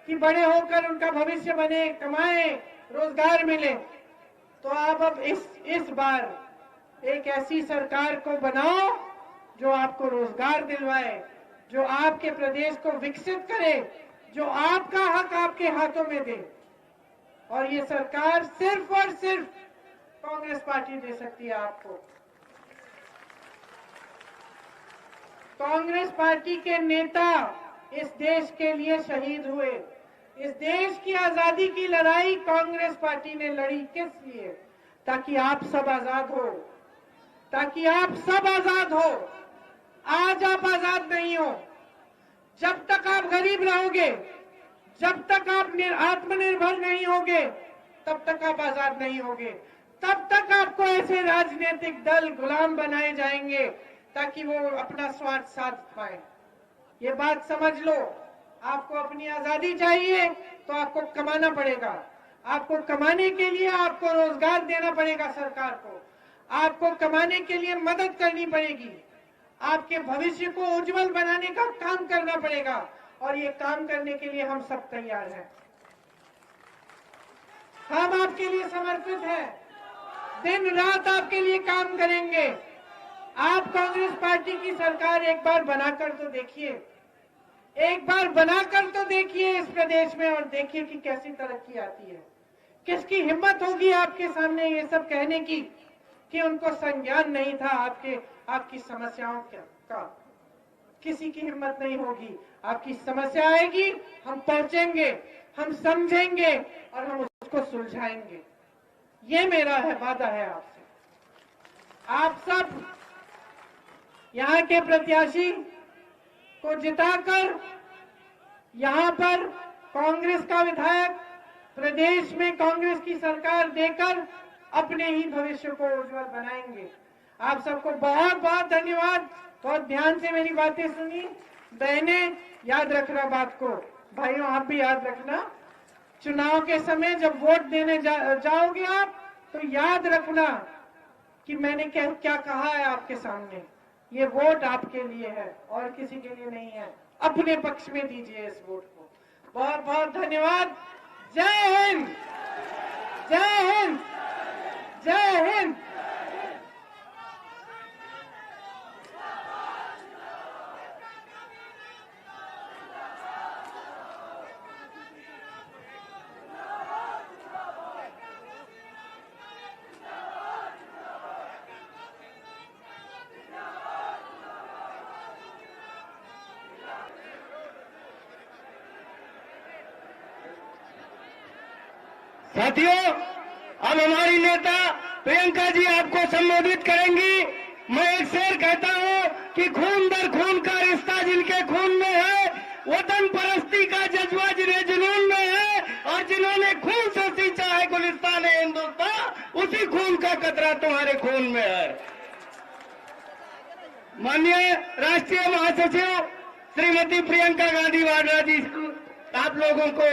कि बड़े होकर उनका भविष्य बने, कमाए, रोजगार मिले। तो आप अब इस बार एक ऐसी सरकार को बनाओ जो आपको रोजगार दिलवाए, जो आपके प्रदेश को विकसित करे, जो आपका हक आपके हाथों में दे। और ये सरकार सिर्फ और सिर्फ कांग्रेस पार्टी दे सकती है आपको। कांग्रेस पार्टी के नेता इस देश के लिए शहीद हुए। इस देश की आजादी की लड़ाई कांग्रेस पार्टी ने लड़ी किस लिए? ताकि आप सब आजाद हो, ताकि आप सब आजाद हो। आज आप आजाद नहीं हो। जब तक आप गरीब रहोगे, जब तक आप आत्मनिर्भर नहीं होगे, तब तक आप आजाद नहीं होगे। तब तक आपको ऐसे राजनीतिक दल गुलाम बनाए जाएंगे ताकि वो अपना स्वार्थ साध पाए। ये बात समझ लो। आपको अपनी आजादी चाहिए तो आपको कमाना पड़ेगा। आपको कमाने के लिए आपको रोजगार देना पड़ेगा सरकार को। आपको कमाने के लिए मदद करनी पड़ेगी। आपके भविष्य को उज्जवल बनाने का काम करना पड़ेगा। और ये काम करने के लिए हम सब तैयार हैं। हम आपके लिए समर्पित हैं। दिन रात आपके लिए काम करेंगे। आप कांग्रेस पार्टी की सरकार एक बार बनाकर तो देखिए, एक बार बनाकर तो देखिए इस प्रदेश में, और देखिए कि कैसी तरक्की आती है। किसकी हिम्मत होगी आपके सामने ये सब कहने की कि उनको संज्ञान नहीं था आपकी समस्याओं का? किसी की हिम्मत नहीं होगी। आपकी समस्या आएगी, हम पहुंचेंगे, हम समझेंगे और हम उसको सुलझाएंगे। ये मेरा वादा है आपसे। आप सब यहाँ के प्रत्याशी को जिताकर यहाँ पर कांग्रेस का विधायक, प्रदेश में कांग्रेस की सरकार देकर अपने ही भविष्य को उज्जवल बनाएंगे। आप सबको बहुत बहुत धन्यवाद। बहुत ध्यान से मेरी बातें सुनी। बहनें, याद रखना बात को। भाइयों, आप भी याद रखना। चुनाव के समय जब वोट देने जाओगे आप, तो याद रखना कि मैंने क्या कहा है आपके सामने। ये वोट आपके लिए है और किसी के लिए नहीं है। अपने पक्ष में दीजिए इस वोट को। बहुत बहुत धन्यवाद। जय हिंद, जय हिंद, जय हिंद। साथियों, अब हमारी नेता प्रियंका जी आपको संबोधित करेंगी। मैं एक शेर कहता हूं कि खून दर खून का रिश्ता जिनके खून में है, वतन परस्ती का जज्बा जिन्हें जुनून में है, और जिन्होंने खून से सींचा है गुलिस्तान हिंदुस्तान, उसी खून का कतरा तुम्हारे खून में है। माननीय राष्ट्रीय महासचिव श्रीमती प्रियंका गांधी वाड्रा जी, आप लोगों को,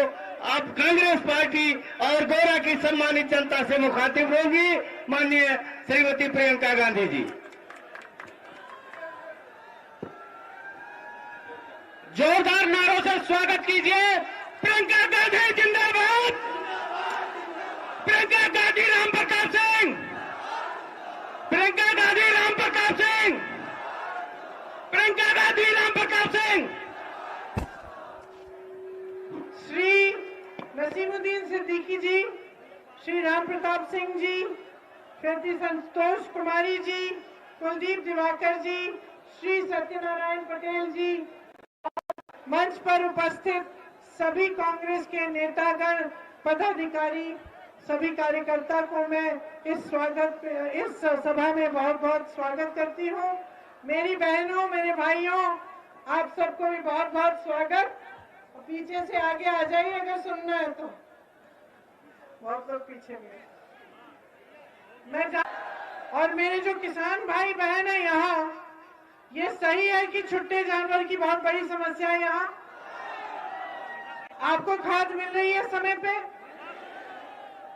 आप कांग्रेस पार्टी और गोरा की सम्मानित जनता से मुखातिब होगी। माननीय श्रीमती प्रियंका गांधी जी, जोरदार नारों से स्वागत कीजिए। प्रियंका गांधी जिंदाबाद, प्रियंका गांधी गांधी राम प्रताप सिंह, प्रियंका गांधी राम प्रताप सिंह, प्रियंका गांधी राम प्रताप सिंह। श्री नसीमुद्दीन सिद्दीकी जी, श्री राम प्रताप सिंह जी, श्रीमती संतोष कुमारी जी, कुलदीप दिवाकर जी, श्री सत्यनारायण पटेल जी, मंच पर उपस्थित सभी कांग्रेस के नेतागण, पदाधिकारी, सभी कार्यकर्ता को मैं इस सभा में बहुत बहुत स्वागत करती हूँ। मेरी बहनों, मेरे भाइयों, आप सबको भी बहुत बहुत स्वागत। पीछे से आगे आ जाइए अगर सुनना है तो, बहुत लोग पीछे में। और मेरे जो किसान भाई बहन है यहाँ, ये सही है कि छुट्टे जानवर की बहुत बड़ी समस्या है यहाँ? आपको खाद मिल रही है समय पे?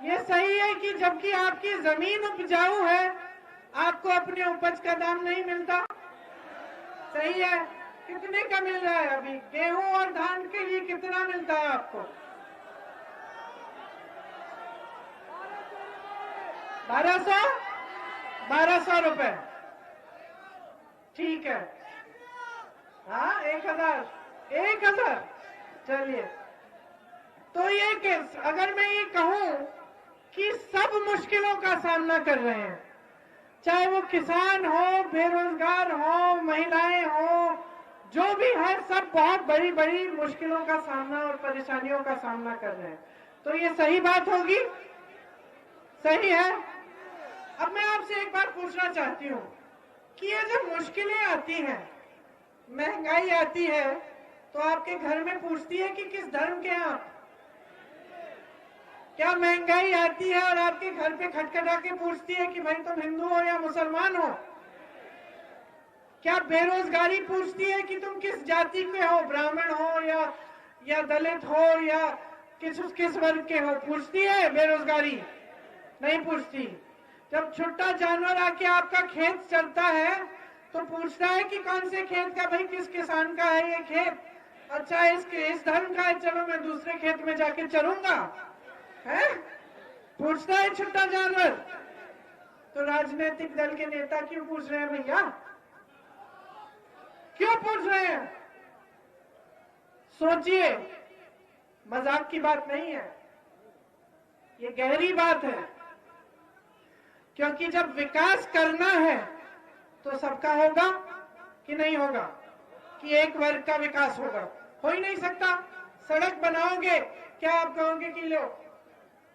ये सही है कि जबकि आपकी जमीन उपजाऊ है, आपको अपने उपज का दाम नहीं मिलता? सही है। कितने का मिल रहा है अभी? गेहूं और धान के लिए कितना मिलता है आपको? 1200 रुपए। ठीक है। हाँ, 1000। चलिए, तो ये केस, अगर मैं ये कहूं कि सब मुश्किलों का सामना कर रहे हैं, चाहे वो किसान हो, बेरोजगार हो, महिलाएं हो, जो भी है, सब बहुत बड़ी बड़ी मुश्किलों का सामना और परेशानियों का सामना कर रहे हैं, तो ये सही बात होगी? सही है। अब मैं आपसे एक बात पूछना चाहती हूँ कि ये जब मुश्किलें आती हैं, महंगाई आती है, तो आपके घर में पूछती है कि किस धर्म के हैं आप? क्या महंगाई आती है और आपके घर पे खटखटा के पूछती है कि भाई तुम हिंदू हो या मुसलमान हो? क्या बेरोजगारी पूछती है कि तुम किस जाति के हो, ब्राह्मण हो या दलित हो या किस वर्ग के हो? पूछती है बेरोजगारी? नहीं पूछती। जब छुट्टा जानवर आके आपका खेत चलता है तो पूछता है कि कौन से खेत का, भाई किस किसान का है ये खेत? अच्छा, इस धर्म का है, चलो मैं दूसरे खेत में जाके चलूंगा, है? पूछता है छुट्टा जानवर। तो राजनीतिक दल के नेता क्यों पूछ रहे हैं भैया? क्यों पूछ रहे हैं? सोचिए, मजाक की बात नहीं है, ये गहरी बात है। क्योंकि जब विकास करना है तो सबका होगा कि नहीं होगा? कि एक वर्ग का विकास होगा? हो ही नहीं सकता। सड़क बनाओगे, क्या आप कहोगे कि लो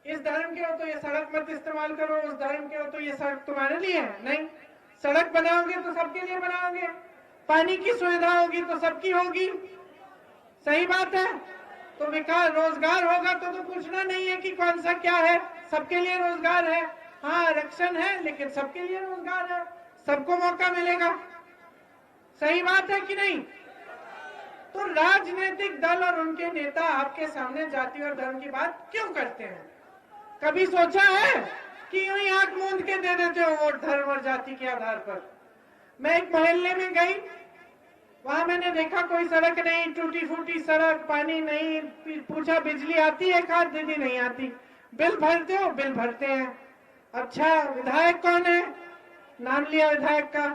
इस धर्म के हो तो ये सड़क मत इस्तेमाल करो, उस धर्म के हो तो ये सड़क तुम्हारे लिए है? नहीं। सड़क बनाओगे तो सबके लिए बनाओगे। पानी की सुविधा होगी तो सबकी होगी। सही बात है। तो विकास, रोजगार होगा तो पूछना नहीं है कि कौन सा क्या है, सबके लिए रोजगार है। हाँ, आरक्षण है लेकिन सबके लिए रोजगार है, सबको मौका मिलेगा। सही बात है कि नहीं? तो राजनीतिक दल और उनके नेता आपके सामने जाति और धर्म की बात क्यों करते हैं? कभी सोचा है कि यूं ही आंख मूंद के दे देते हो वोट धर्म और जाति के आधार पर? मैं एक मोहल्ले में गई, वहां मैंने देखा कोई सड़क नहीं, टूटी फूटी सड़क, पानी नहीं। पूछा बिजली आती है? खाद दीदी नहीं आती। बिल भरते हो? बिल भरते हैं। अच्छा, विधायक कौन है? नाम लिया विधायक का।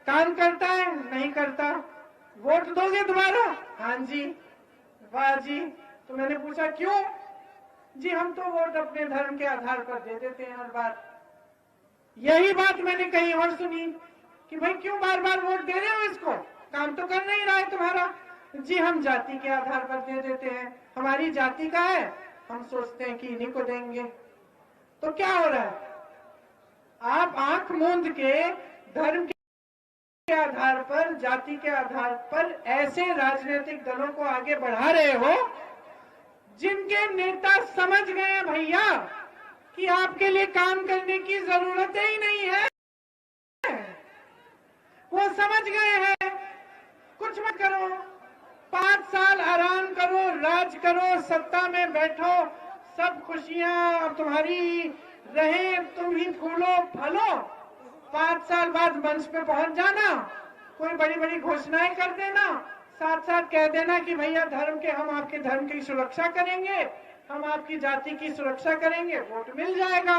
काम करता है? नहीं करता। वोट दोगे दोबारा? हाँ जी। वाह जी। तो मैंने पूछा क्यों? जी हम तो वोट अपने धर्म के आधार पर दे देते हैं हर बार। यही बात मैंने कहीं और सुनी कि भाई क्यों बार बार वोट दे रहे हो इसको, काम तो कर नहीं रहा है तुम्हारा। जी हम जाति के आधार पर दे देते हैं, हमारी जाति का है, हम सोचते हैं कि इन्हीं को देंगे। तो क्या हो रहा है? आप आंख मूंद के धर्म के आधार पर, जाति के आधार पर ऐसे राजनीतिक दलों को आगे बढ़ा रहे हो जिनके नेता समझ गए हैं भैया कि आपके लिए काम करने की जरूरत ही नहीं है। वो समझ गए हैं कुछ मत करो, 5 साल आराम करो, राज करो, सत्ता में बैठो, सब खुशियां तुम्हारी रहे, तुम ही फूलो फलो। 5 साल बाद मंच पे पहुंच जाना, कोई बड़ी बड़ी घोषणाएं कर देना, साथ साथ कह देना कि भैया धर्म के, हम आपके धर्म की सुरक्षा करेंगे, हम आपकी जाति की सुरक्षा करेंगे, वोट मिल जाएगा।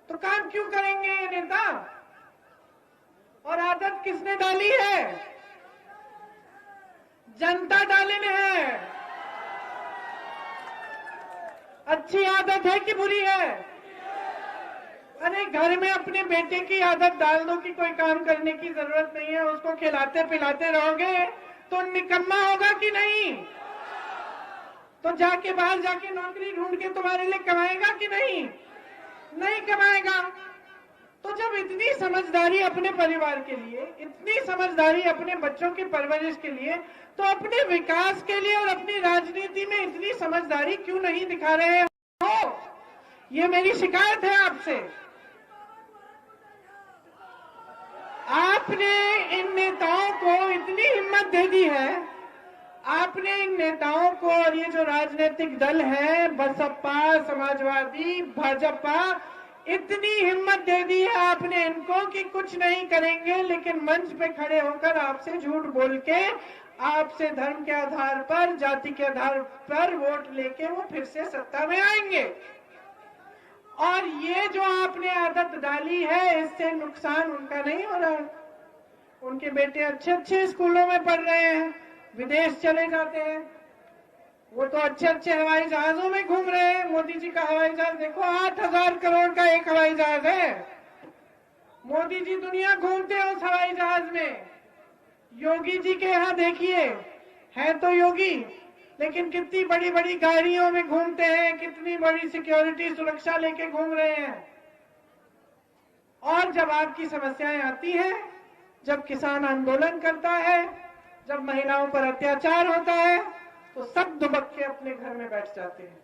तो काम क्यों करेंगे ये नेता? और आदत किसने डाली है? जनता डाली ने है। अच्छी आदत है कि बुरी है? अरे घर में अपने बेटे की आदत डाल दो कि कोई काम करने की जरूरत नहीं है, उसको खिलाते पिलाते रहोगे तो निकम्मा होगा कि नहीं? तो जाके बाहर जाके नौकरी ढूंढ के तुम्हारे लिए कमाएगा कि नहीं? नहीं कमाएगा। तो जब इतनी समझदारी अपने परिवार के लिए, इतनी समझदारी अपने बच्चों की परवरिश के लिए, तो अपने विकास के लिए और अपनी राजनीति में इतनी समझदारी क्यों नहीं दिखा रहे हो? ये मेरी शिकायत है आपसे। आपने इन नेताओं को इतनी हिम्मत दे दी है, आपने इन नेताओं को और ये जो राजनीतिक दल है, बसपा, समाजवादी, भाजपा, इतनी हिम्मत दे दी है आपने इनको कि कुछ नहीं करेंगे, लेकिन मंच पे खड़े होकर आपसे झूठ बोल के, आपसे धर्म के आधार पर, जाति के आधार पर वोट लेके वो फिर से सत्ता में आएंगे। और ये जो आपने आदत डाली है, इससे नुकसान उनका नहीं हो रहा है। उनके बेटे अच्छे अच्छे स्कूलों में पढ़ रहे हैं, विदेश चले जाते हैं, वो तो अच्छे अच्छे हवाई जहाजों में घूम रहे हैं। मोदी जी का हवाई जहाज देखो, 8,000 करोड़ का एक हवाई जहाज है। मोदी जी दुनिया घूमते हैं उस हवाई जहाज में। योगी जी के यहाँ देखिए, है तो योगी, लेकिन कितनी बड़ी बड़ी गाड़ियों में घूमते हैं, कितनी बड़ी सिक्योरिटी सुरक्षा लेके घूम रहे हैं। और जब आपकी समस्याएं आती हैं, जब किसान आंदोलन करता है, जब महिलाओं पर अत्याचार होता है, तो सब दुबक के अपने घर में बैठ जाते हैं।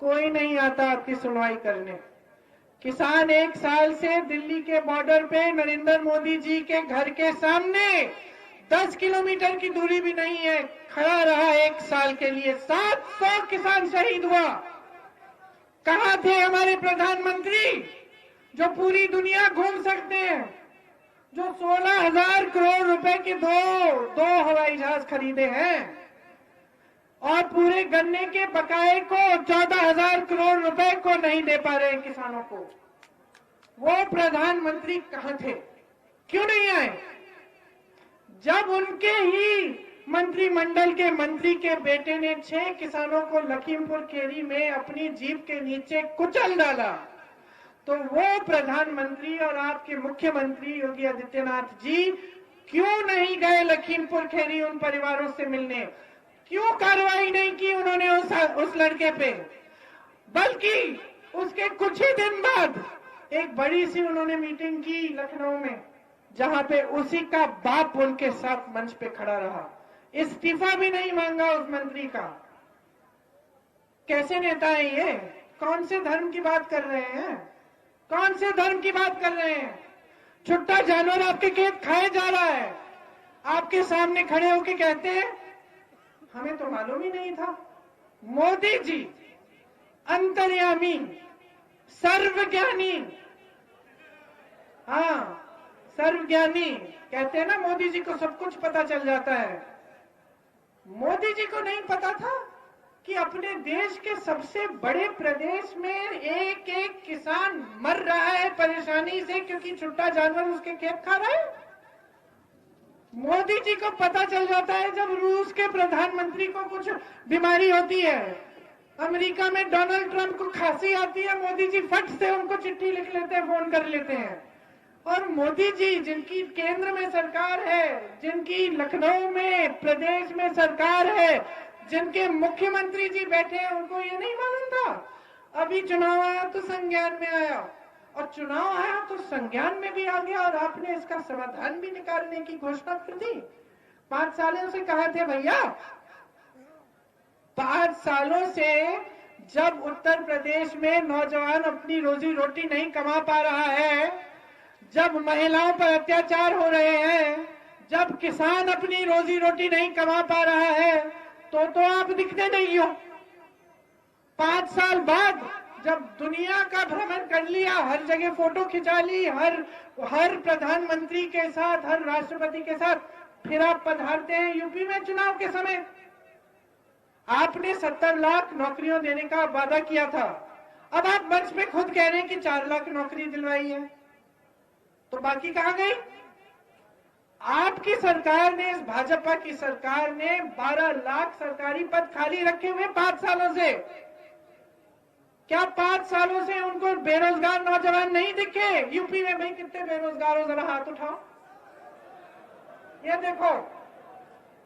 कोई नहीं आता आपकी सुनवाई करने। किसान 1 साल से दिल्ली के बॉर्डर पे नरेंद्र मोदी जी के घर के सामने 10 किलोमीटर की दूरी भी नहीं है, खड़ा रहा 1 साल के लिए। 700 किसान शहीद हुआ। कहां थे हमारे प्रधानमंत्री जो पूरी दुनिया घूम सकते हैं, जो 16,000 करोड़ रुपए के दो हवाई जहाज खरीदे हैं और पूरे गन्ने के बकाए को 14,000 करोड़ रुपए को नहीं दे पा रहे किसानों को? वो प्रधानमंत्री कहां थे? क्यों नहीं आए? जब उनके ही मंत्रिमंडल के मंत्री के बेटे ने 6 किसानों को लखीमपुर खीरी में अपनी जीप के नीचे कुचल डाला, तो वो प्रधानमंत्री और आपके मुख्यमंत्री योगी आदित्यनाथ जी क्यों नहीं गए लखीमपुर खीरी उन परिवारों से मिलने? क्यों कार्रवाई नहीं की उन्होंने उस लड़के पे? बल्कि उसके कुछ ही दिन बाद एक बड़ी सी उन्होंने मीटिंग की लखनऊ में, जहां पे उसी का बाप उनके साथ मंच पे खड़ा रहा। इस्तीफा भी नहीं मांगा उस मंत्री का। कैसे नेता है ये? कौन से धर्म की बात कर रहे हैं? कौन से धर्म की बात कर रहे हैं? छुट्टा जानवर आपके खेत खाए जा रहा है, आपके सामने खड़े होके कहते हैं हमें तो मालूम ही नहीं था। मोदी जी अंतर्यामी, सर्वज्ञानी, हाँ सर्वज्ञानी कहते हैं ना, मोदी जी को सब कुछ पता चल जाता है। मोदी जी को नहीं पता था कि अपने देश के सबसे बड़े प्रदेश में एक एक किसान मर रहा है परेशानी से, क्योंकि छुट्टा जानवर उसके खेत खा रहा है। मोदी जी को पता चल जाता है जब रूस के प्रधानमंत्री को कुछ बीमारी होती है, अमेरिका में डोनाल्ड ट्रंप को खांसी आती है, मोदी जी फट से उनको चिट्ठी लिख लेते हैं, फोन कर लेते हैं। और मोदी जी जिनकी केंद्र में सरकार है, जिनकी लखनऊ में प्रदेश में सरकार है, जिनके मुख्यमंत्री जी बैठे हैं, उनको ये नहीं मालूम था। अभी चुनाव आया तो संज्ञान में आया, और चुनाव आया तो संज्ञान में भी आ गया, और आपने इसका समाधान भी निकालने की घोषणा कर दी। 5 सालों से कहा थे भैया, 5 सालों से जब उत्तर प्रदेश में नौजवान अपनी रोजी रोटी नहीं कमा पा रहा है, जब महिलाओं पर अत्याचार हो रहे हैं, जब किसान अपनी रोजी रोटी नहीं कमा पा रहा है, तो आप दिखते नहीं हो। 5 साल बाद जब दुनिया का भ्रमण कर लिया, हर जगह फोटो खिंचा ली, हर प्रधानमंत्री के साथ, हर राष्ट्रपति के साथ, फिर आप पधारते हैं यूपी में चुनाव के समय। आपने 70 लाख नौकरियों देने का वादा किया था, अब आप मंच पे खुद कह रहे हैं कि 4 लाख नौकरी दिलवाई है, तो बाकी कहां गई? आपकी सरकार ने, इस भाजपा की सरकार ने 12 लाख सरकारी पद खाली रखे हुए 5 सालों से। क्या 5 सालों से उनको बेरोजगार नौजवान नहीं दिखे? यूपी में भाई कितने बेरोजगार हो, जरा हाथ उठाओ। ये देखो,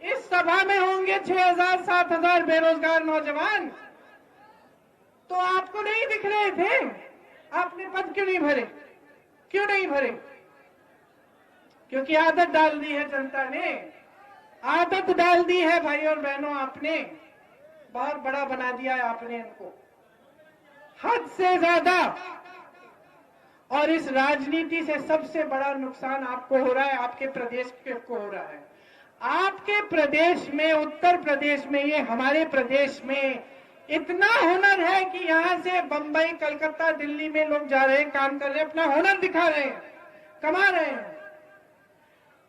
इस सभा में होंगे 6,000 7,000 बेरोजगार नौजवान, तो आपको नहीं दिख रहे थे? आपने पद क्यों नहीं भरे? क्यों नहीं भरे? क्योंकि आदत डाल दी है जनता ने, आदत डाल दी है भाई और बहनों, आपने बहुत बड़ा बना दिया है आपने इनको, हद से ज्यादा। और इस राजनीति से सबसे बड़ा नुकसान आपको हो रहा है, आपके प्रदेश को हो रहा है। आपके प्रदेश में, उत्तर प्रदेश में, ये हमारे प्रदेश में इतना हुनर है कि यहां से बंबई, कलकत्ता, दिल्ली में लोग जा रहे हैं, काम कर रहे हैं, अपना हुनर दिखा रहे हैं, कमा रहे हैं।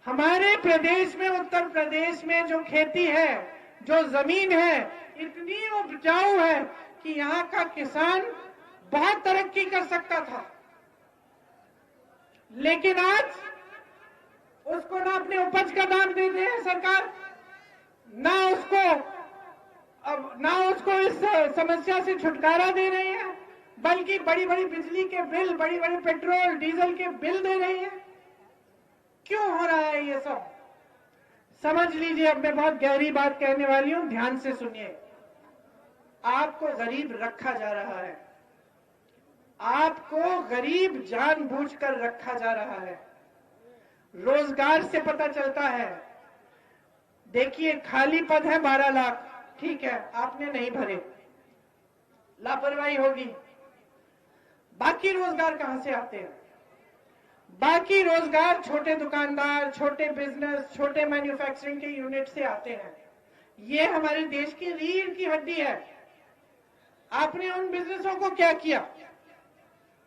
हमारे प्रदेश में, उत्तर प्रदेश में जो खेती है, जो जमीन है, इतनी उपजाऊ है कि यहाँ का किसान बहुत तरक्की कर सकता था, लेकिन आज उसको ना अपने उपज का दाम दे दे सरकार, ना उसको इस समस्या से छुटकारा दे रही है, बल्कि बड़ी बड़ी बिजली के बिल, बड़ी बड़ी पेट्रोल डीजल के बिल दे रही है। क्यों हो रहा है ये सब? समझ लीजिए। अब मैं बहुत गहरी बात कहने वाली हूं, ध्यान से सुनिए। आपको गरीब रखा जा रहा है, आपको गरीब जानबूझकर रखा जा रहा है। रोजगार से पता चलता है। देखिए, खाली पद है 12 लाख, ठीक है, आपने नहीं भरे, लापरवाही होगी। बाकी रोजगार कहां से आते हैं? बाकी रोजगार छोटे दुकानदार, छोटे बिजनेस, छोटे मैन्युफैक्चरिंग के यूनिट से आते हैं। ये हमारे देश की रीढ़ की हड्डी है। आपने उन बिजनेसों को क्या किया?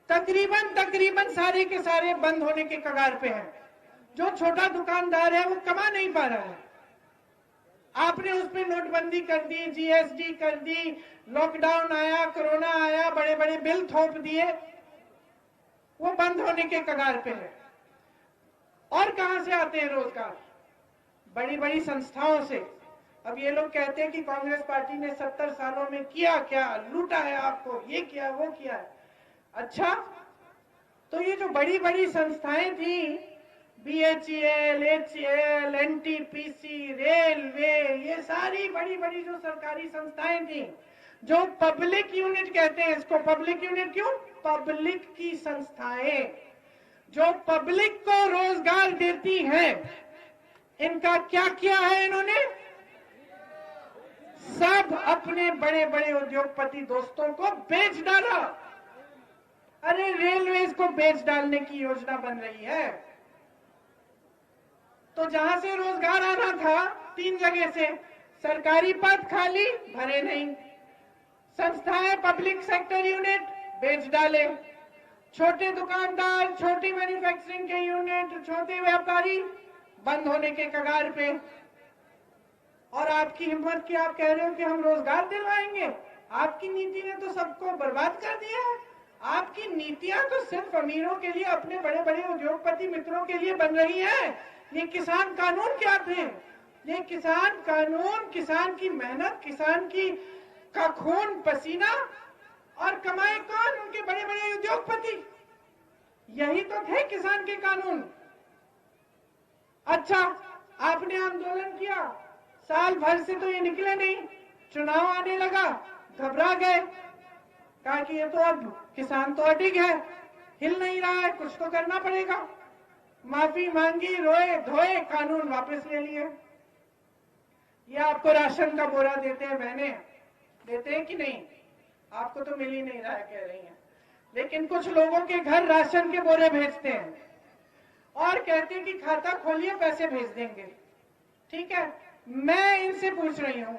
तकरीबन सारे के सारे बंद होने के कगार पे हैं। जो छोटा दुकानदार है वो कमा नहीं पा रहा है। आपने उस पर नोटबंदी कर दी, जीएसटी कर दी, लॉकडाउन आया, कोरोना आया, बड़े बड़े बिल थोप दिए, वो बंद होने के कगार पे है। और कहां से आते हैं रोजगार? बड़ी बड़ी संस्थाओं से। अब ये लोग कहते हैं कि कांग्रेस पार्टी ने 70 सालों में किया क्या, लूटा है आपको, ये किया वो किया है। अच्छा, तो ये जो बड़ी बड़ी संस्थाएं थी, BHEL, HCL, NTPC, रेलवे, ये सारी बड़ी बड़ी जो सरकारी संस्थाएं थी, जो पब्लिक यूनिट कहते हैं इसको, पब्लिक यूनिट क्यों? पब्लिक की संस्थाएं जो पब्लिक को रोजगार देती हैं, इनका क्या किया है इन्होंने? सब अपने बड़े बड़े उद्योगपति दोस्तों को बेच डाला। अरे रेलवेज को बेच डालने की योजना बन रही है। तो जहां से रोजगार आना था 3 जगह से, सरकारी पद खाली, भरे नहीं, संस्थाएं, पब्लिक सेक्टर यूनिट बेच डाले, छोटे दुकानदार, छोटी मैन्युफैक्चरिंग के यूनिट, छोटे व्यापारी बंद होने के कगार पे। और आपकी हिम्मत की आप कह रहे हो कि हम रोजगार दिलवाएंगे? आपकी नीति ने तो सबको बर्बाद कर दिया है। आपकी नीतियां तो सिर्फ अमीरों के लिए, अपने बड़े बड़े उद्योगपति मित्रों के लिए बन रही है। ये किसान कानून क्या थे? ये किसान कानून, किसान की मेहनत, किसान की का खून पसीना, और कमाए कौन? उनके बड़े बड़े उद्योगपति। यही तो थे किसान के कानून। अच्छा, आपने आंदोलन किया, साल भर से तो ये निकले नहीं, चुनाव आने लगा, घबरा गए, कहा कि ये तो अब किसान तो अडिग है, हिल नहीं रहा है, कुछ तो करना पड़ेगा। माफी मांगी, रोए धोए, कानून वापस ले लिए। ये आपको राशन का बोरा देते हैं बहने, देते हैं कि नहीं? आपको तो मिल ही नहीं रहा है कह रही हैं, लेकिन कुछ लोगों के घर राशन के बोरे भेजते हैं और कहते हैं कि खाता खोलिए, पैसे भेज देंगे। ठीक है, मैं इनसे पूछ रही हूं,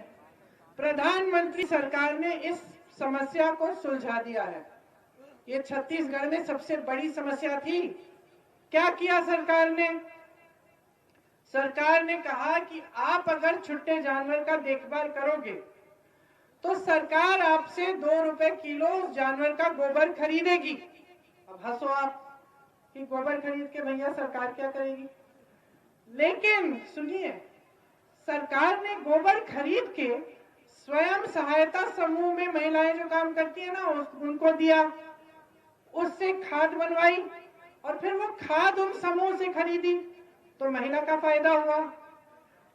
प्रधानमंत्री सरकार ने इस समस्या को सुलझा दिया है। ये छत्तीसगढ़ में सबसे बड़ी समस्या थी। क्या किया सरकार ने? सरकार ने कहा कि आप अगर छुट्टे जानवर का देखभाल करोगे तो सरकार आपसे 2 रुपए किलो उस जानवर का गोबर खरीदेगी। अब हंसो आप कि गोबर खरीद के भैया सरकार क्या करेगी, लेकिन सुनिए, सरकार ने गोबर खरीद के स्वयं सहायता समूह में महिलाएं जो काम करती है ना उनको दिया, उससे खाद बनवाई और फिर वो खाद उन समूह से खरीदी तो महिला का फायदा हुआ।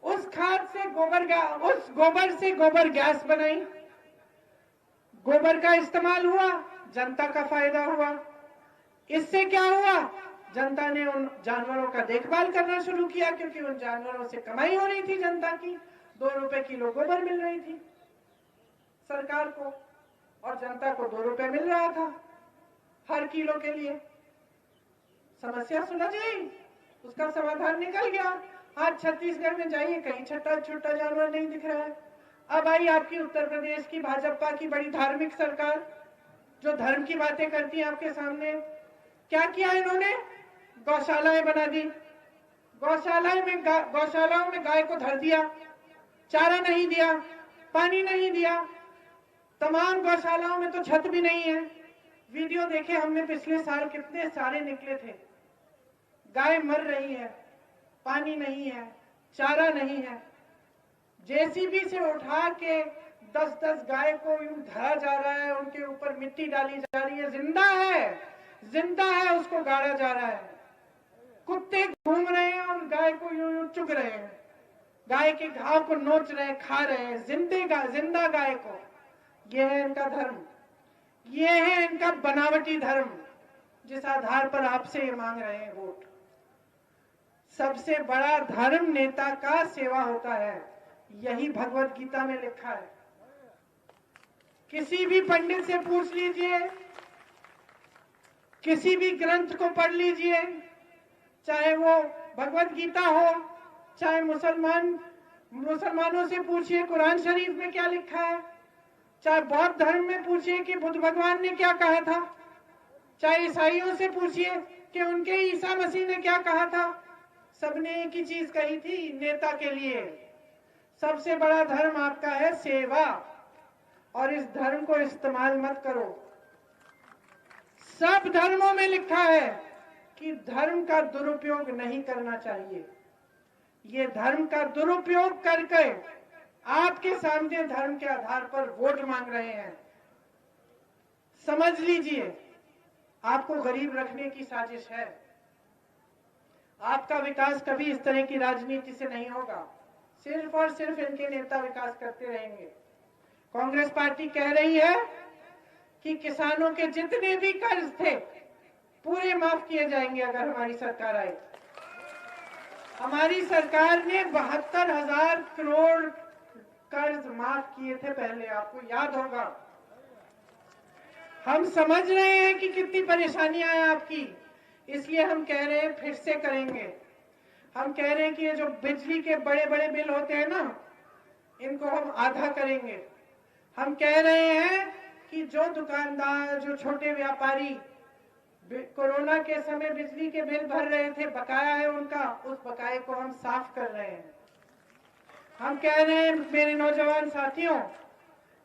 उस खाद से उस गोबर से गोबर गैस बनाई, गोबर का इस्तेमाल हुआ, जनता का फायदा हुआ। इससे क्या हुआ, जनता ने उन जानवरों का देखभाल करना शुरू किया क्योंकि उन जानवरों से कमाई हो रही थी जनता की, 2 रुपए किलो गोबर मिल रही थी सरकार को और जनता को 2 रुपए मिल रहा था हर किलो के लिए। समस्या सुलझ गई, उसका समाधान निकल गया। आज छत्तीसगढ़ में जाइए, कहीं छोटा जानवर नहीं दिख रहा है। अब आई आपकी उत्तर प्रदेश की भाजपा की बड़ी धार्मिक सरकार जो धर्म की बातें करती है आपके सामने। क्या किया इन्होंने, गौशालाएं बना दी, गौशालाओं में गाय को धर दिया, चारा नहीं दिया, पानी नहीं दिया, तमाम गौशालाओं में तो छत भी नहीं है। वीडियो देखे हमने पिछले साल, कितने सारे निकले थे, गाय मर रही है, पानी नहीं है, चारा नहीं है, जेसीबी से उठा के 10-10 गाय को यूं धरा जा रहा है, उनके ऊपर मिट्टी डाली जा रही है, जिंदा है उसको गाड़ा जा रहा है, कुत्ते घूम रहे हैं और गाय को यूं चुग रहे हैं, गाय के घाव को नोच रहे, खा रहे हैं, जिंदा गाय को। यह है इनका धर्म, यह है इनका बनावटी धर्म जिस आधार पर आपसे ये मांग रहे हैं वोट। सबसे बड़ा धर्म नेता का सेवा होता है, यही भगवत गीता में लिखा है। किसी भी पंडित से पूछ लीजिए, किसी भी ग्रंथ को पढ़ लीजिए, चाहे वो भगवत गीता हो, चाहे मुसलमानों से पूछिए कुरान शरीफ में क्या लिखा है, चाहे बौद्ध धर्म में पूछिए कि बुद्ध भगवान ने क्या कहा था, चाहे ईसाइयों से पूछिए कि उनके ईसा मसीह ने क्या कहा था। सबने एक ही चीज कही थी नेता के लिए, सबसे बड़ा धर्म आपका है सेवा, और इस धर्म को इस्तेमाल मत करो। सब धर्मों में लिखा है कि धर्म का दुरुपयोग नहीं करना चाहिए। ये धर्म का दुरुपयोग करके आपके सामने धर्म के आधार पर वोट मांग रहे हैं। समझ लीजिए, आपको गरीब रखने की साजिश है। आपका विकास कभी इस तरह की राजनीति से नहीं होगा, सिर्फ और सिर्फ इनके नेता विकास करते रहेंगे। कांग्रेस पार्टी कह रही है कि किसानों के जितने भी कर्ज थे पूरे माफ किए जाएंगे अगर हमारी सरकार आए। हमारी सरकार ने 72,000 करोड़ कर्ज माफ किए थे पहले, आपको याद होगा। हम समझ रहे हैं कि कितनी परेशानियां हैं आपकी, इसलिए हम कह रहे हैं फिर से करेंगे। हम कह रहे हैं कि ये जो बिजली के बड़े बड़े बिल होते हैं ना, इनको हम आधा करेंगे। हम कह रहे हैं कि जो दुकानदार, जो छोटे व्यापारी कोरोना के समय बिजली के बिल भर रहे थे, बकाया है उनका, उस बकाये को हम साफ कर रहे हैं। हम कह रहे हैं मेरे नौजवान साथियों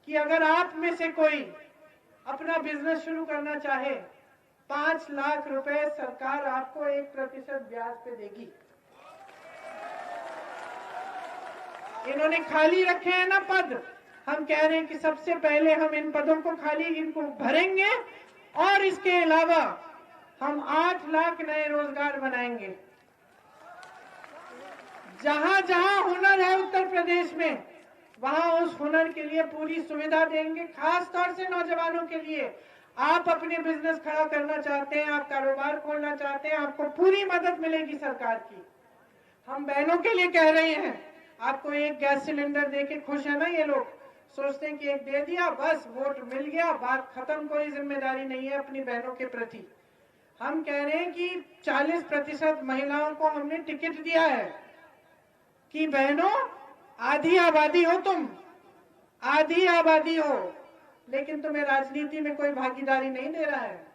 कि अगर आप में से कोई अपना बिजनेस शुरू करना चाहे, 5 लाख रुपए सरकार आपको 1% ब्याज पे देगी। इन्होंने खाली रखे हैं ना पद, हम कह रहे हैं कि सबसे पहले हम इन पदों को इनको भरेंगे और इसके अलावा हम 8 लाख नए रोजगार बनाएंगे। जहां जहां हुनर है उत्तर प्रदेश में, वहां उस हुनर के लिए पूरी सुविधा देंगे, खास तौर से नौजवानों के लिए। आप अपने बिजनेस खड़ा करना चाहते हैं, आप कारोबार खोलना चाहते हैं, आपको पूरी मदद मिलेगी सरकार की। हम बहनों के लिए कह रहे हैं, आपको एक गैस सिलेंडर देके खुश है ना ये लोग, सोचते हैं कि एक दे दिया बस वोट मिल गया, बात खत्म, कोई जिम्मेदारी नहीं है अपनी बहनों के प्रति। हम कह रहे हैं कि 40% महिलाओं को हमने टिकट दिया है कि बहनों आधी आबादी हो, तुम आधी आबादी हो, लेकिन तुम्हें राजनीति में कोई भागीदारी नहीं दे रहा है,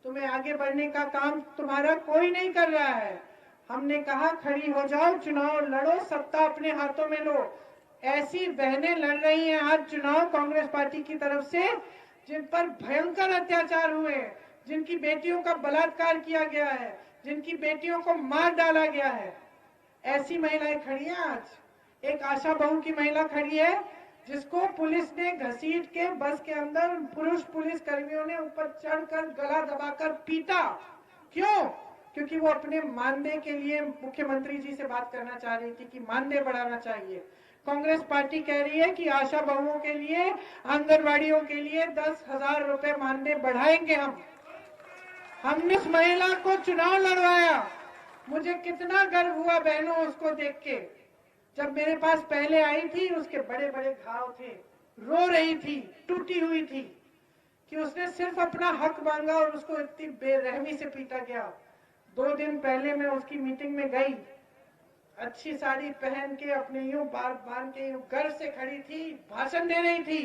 तुम्हें आगे बढ़ने का काम तुम्हारा कोई नहीं कर रहा है। हमने कहा खड़ी हो जाओ, चुनाव लड़ो, सत्ता अपने हाथों में लो, ऐसी बहनें लड़ रही हैं आज चुनाव कांग्रेस पार्टी की तरफ से, जिन पर भयंकर अत्याचार हुए, जिनकी बेटियों का बलात्कार किया गया है, जिनकी बेटियों को मार डाला गया है। ऐसी महिलाएं खड़ी हैं आज। एक आशा बहू की महिला खड़ी है जिसको पुलिस ने घसीट के बस के अंदर पुरुष पुलिस कर्मियों ने ऊपर चढ़कर गला दबाकर पीटा। क्यों? क्योंकि वो अपने मानदेय के लिए मुख्यमंत्री जी से बात करना चाह रही थी कि मानदेय बढ़ाना चाहिए। कांग्रेस पार्टी कह रही है कि आशा बहुओं के लिए, आंगनवाड़ियों के लिए 10,000 रुपए मानदेय बढ़ाएंगे हम। हमने उस महिला को चुनाव लड़वाया। मुझे कितना गर्व हुआ बहनों उसको देख के। जब मेरे पास पहले आई थी उसके बड़े बड़े घाव थे, रो रही थी, टूटी हुई थी कि उसने सिर्फ अपना हक मांगा और उसको इतनी बेरहमी से पीटा गया। 2 दिन पहले मैं उसकी मीटिंग में गई, अच्छी साड़ी पहन के अपने यूं बांध के यूं गर्व से खड़ी थी, भाषण दे रही थी,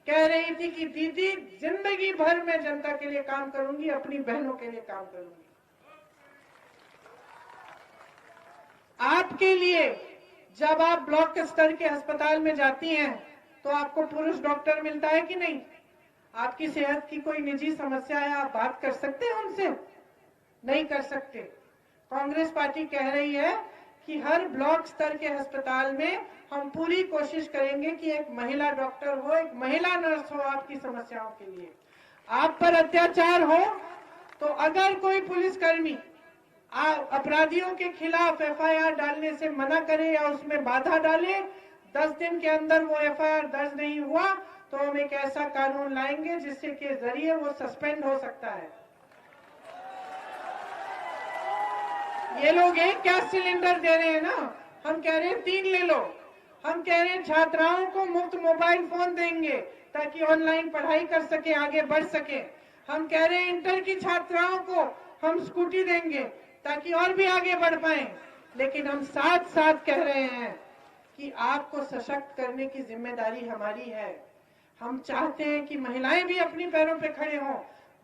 कह रही थी कि दीदी जिंदगी भर मैं जनता के लिए काम करूंगी, अपनी बहनों के लिए काम करूंगी। आपके लिए जब आप ब्लॉक स्तर के अस्पताल में जाती हैं तो आपको पुरुष डॉक्टर मिलता है कि नहीं? आपकी सेहत की कोई निजी समस्या है, आप बात कर सकते हैं उनसे? नहीं कर सकते। कांग्रेस पार्टी कह रही है कि हर ब्लॉक स्तर के अस्पताल में हम पूरी कोशिश करेंगे कि एक महिला डॉक्टर हो, एक महिला नर्स हो आपकी समस्याओं के लिए। आप पर अत्याचार हो तो अगर कोई पुलिसकर्मी अपराधियों के खिलाफ एफआईआर डालने से मना करे या उसमें बाधा डाले, 10 दिन के अंदर वो एफआईआर दर्ज नहीं हुआ तो हम एक ऐसा कानून लाएंगे जिससे के जरिए वो सस्पेंड हो सकता है। ये लोग एक गैस सिलेंडर दे रहे हैं ना, हम कह रहे हैं 3 ले लो। हम कह रहे हैं छात्राओं को मुफ्त मोबाइल फोन देंगे ताकि ऑनलाइन पढ़ाई कर सके, आगे बढ़ सके। हम कह रहे हैं इंटर की छात्राओं को हम स्कूटी देंगे ताकि और भी आगे बढ़ पाए। लेकिन हम साथ साथ कह रहे हैं कि आपको सशक्त करने की जिम्मेदारी हमारी है। हम चाहते हैं कि महिलाएं भी अपनी पैरों पे खड़े हों,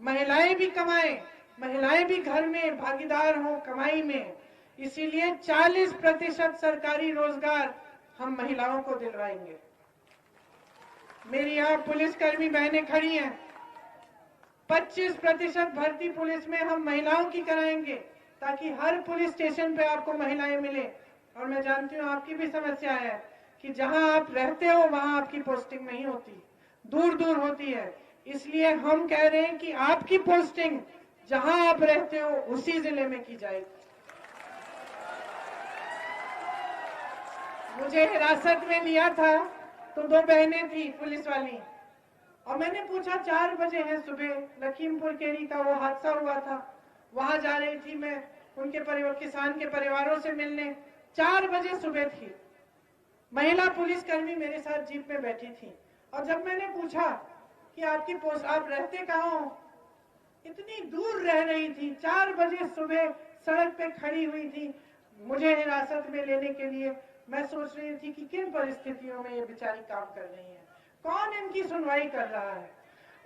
महिलाएं भी कमाएं, महिलाएं भी घर में भागीदार हों कमाई में। इसीलिए 40% सरकारी रोजगार हम महिलाओं को दिलवाएंगे। मेरी यहाँ पुलिसकर्मी बहनें खड़ी हैं, 25% भर्ती पुलिस में हम महिलाओं की कराएंगे ताकि हर पुलिस स्टेशन पे आपको महिलाएं मिले। और मैं जानती हूँ आपकी भी समस्या है कि जहां आप रहते हो वहां आपकी पोस्टिंग नहीं होती, दूर दूर होती है। इसलिए हम कह रहे हैं कि आपकी पोस्टिंग जहां आप रहते हो उसी जिले में की जाएगी। मुझे हिरासत में लिया था तो 2 बहनें थी पुलिस वाली, और मैंने पूछा 4 बजे है सुबह, लखीमपुर केरी का वो हादसा हुआ था, वहां जा रही थी मैं उनके परिवार, किसान के परिवारों से मिलने। 4 बजे सुबह थी, महिला पुलिसकर्मी मेरे साथ जीप में बैठी थी। और जब मैंने पूछा कि आपकी पोस्ट, आप रहते कहाँ हो, इतनी दूर रह रही थी, 4 बजे सुबह सड़क पे खड़ी हुई थी मुझे हिरासत में लेने के लिए। मैं सोच रही थी कि किन परिस्थितियों में ये बेचारी काम कर रही है, कौन इनकी सुनवाई कर रहा है।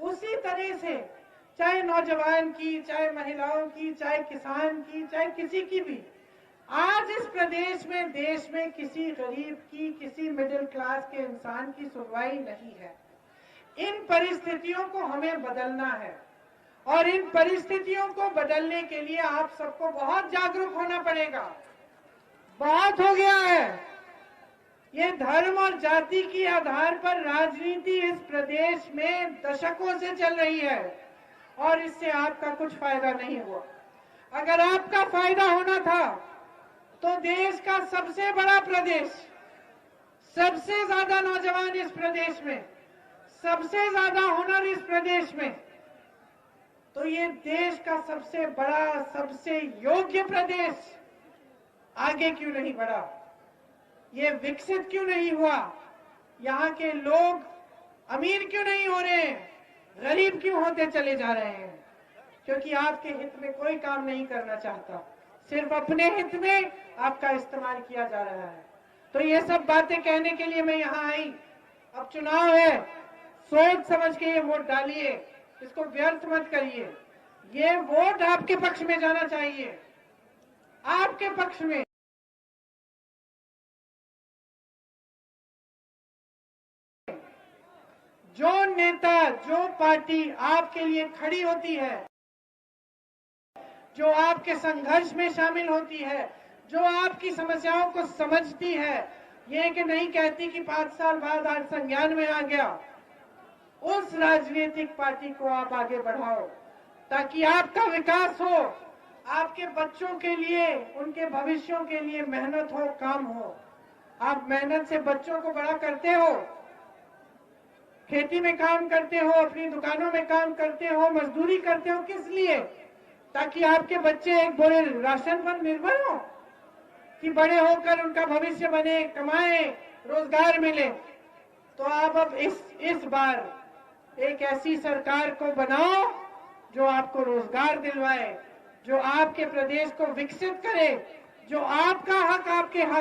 उसी तरह से चाहे नौजवान की, चाहे महिलाओं की, चाहे किसान की, चाहे किसी की भी, आज इस प्रदेश में, देश में किसी गरीब की, किसी मिडिल क्लास के इंसान की सुनवाई नहीं है। इन परिस्थितियों को हमें बदलना है और इन परिस्थितियों को बदलने के लिए आप सबको बहुत जागरूक होना पड़ेगा। बहुत हो गया है ये धर्म और जाति के आधार पर राजनीति इस प्रदेश में दशकों से चल रही है और इससे आपका कुछ फायदा नहीं हुआ। अगर आपका फायदा होना था तो देश का सबसे बड़ा प्रदेश, सबसे ज्यादा नौजवान इस प्रदेश में, सबसे ज्यादा हुनर इस प्रदेश में, तो ये देश का सबसे बड़ा, सबसे योग्य प्रदेश आगे क्यों नहीं बढ़ा? ये विकसित क्यों नहीं हुआ? यहाँ के लोग अमीर क्यों नहीं हो रहे हैं, गरीब क्यों होते चले जा रहे हैं? क्योंकि आपके हित में कोई काम नहीं करना चाहता, सिर्फ अपने हित में आपका इस्तेमाल किया जा रहा है। तो ये सब बातें कहने के लिए मैं यहाँ आई। अब चुनाव है, सोच समझ के ये वोट डालिए, इसको व्यर्थ मत करिए। ये वोट आपके पक्ष में जाना चाहिए, आपके पक्ष में। जो नेता, जो पार्टी आपके लिए खड़ी होती है, जो आपके संघर्ष में शामिल होती है, जो आपकी समस्याओं को समझती है, ये कि नहीं कहती कि 5 साल बाद आज संज्ञान में आ गया, उस राजनीतिक पार्टी को आप आगे बढ़ाओ ताकि आपका विकास हो, आपके बच्चों के लिए, उनके भविष्यों के लिए मेहनत हो, काम हो। आप मेहनत से बच्चों को बड़ा करते हो, खेती में काम करते हो, अपनी दुकानों में काम करते हो, मजदूरी करते हो, किस लिए? ताकि आपके बच्चे एक बोरे राशन पर निर्भर हो, कि बड़े होकर उनका भविष्य बने, कमाए, रोजगार मिले। तो आप अब इस बार एक ऐसी सरकार को बनाओ जो आपको रोजगार दिलवाए, जो आपके प्रदेश को विकसित करे, जो आपका हक आपके हाथ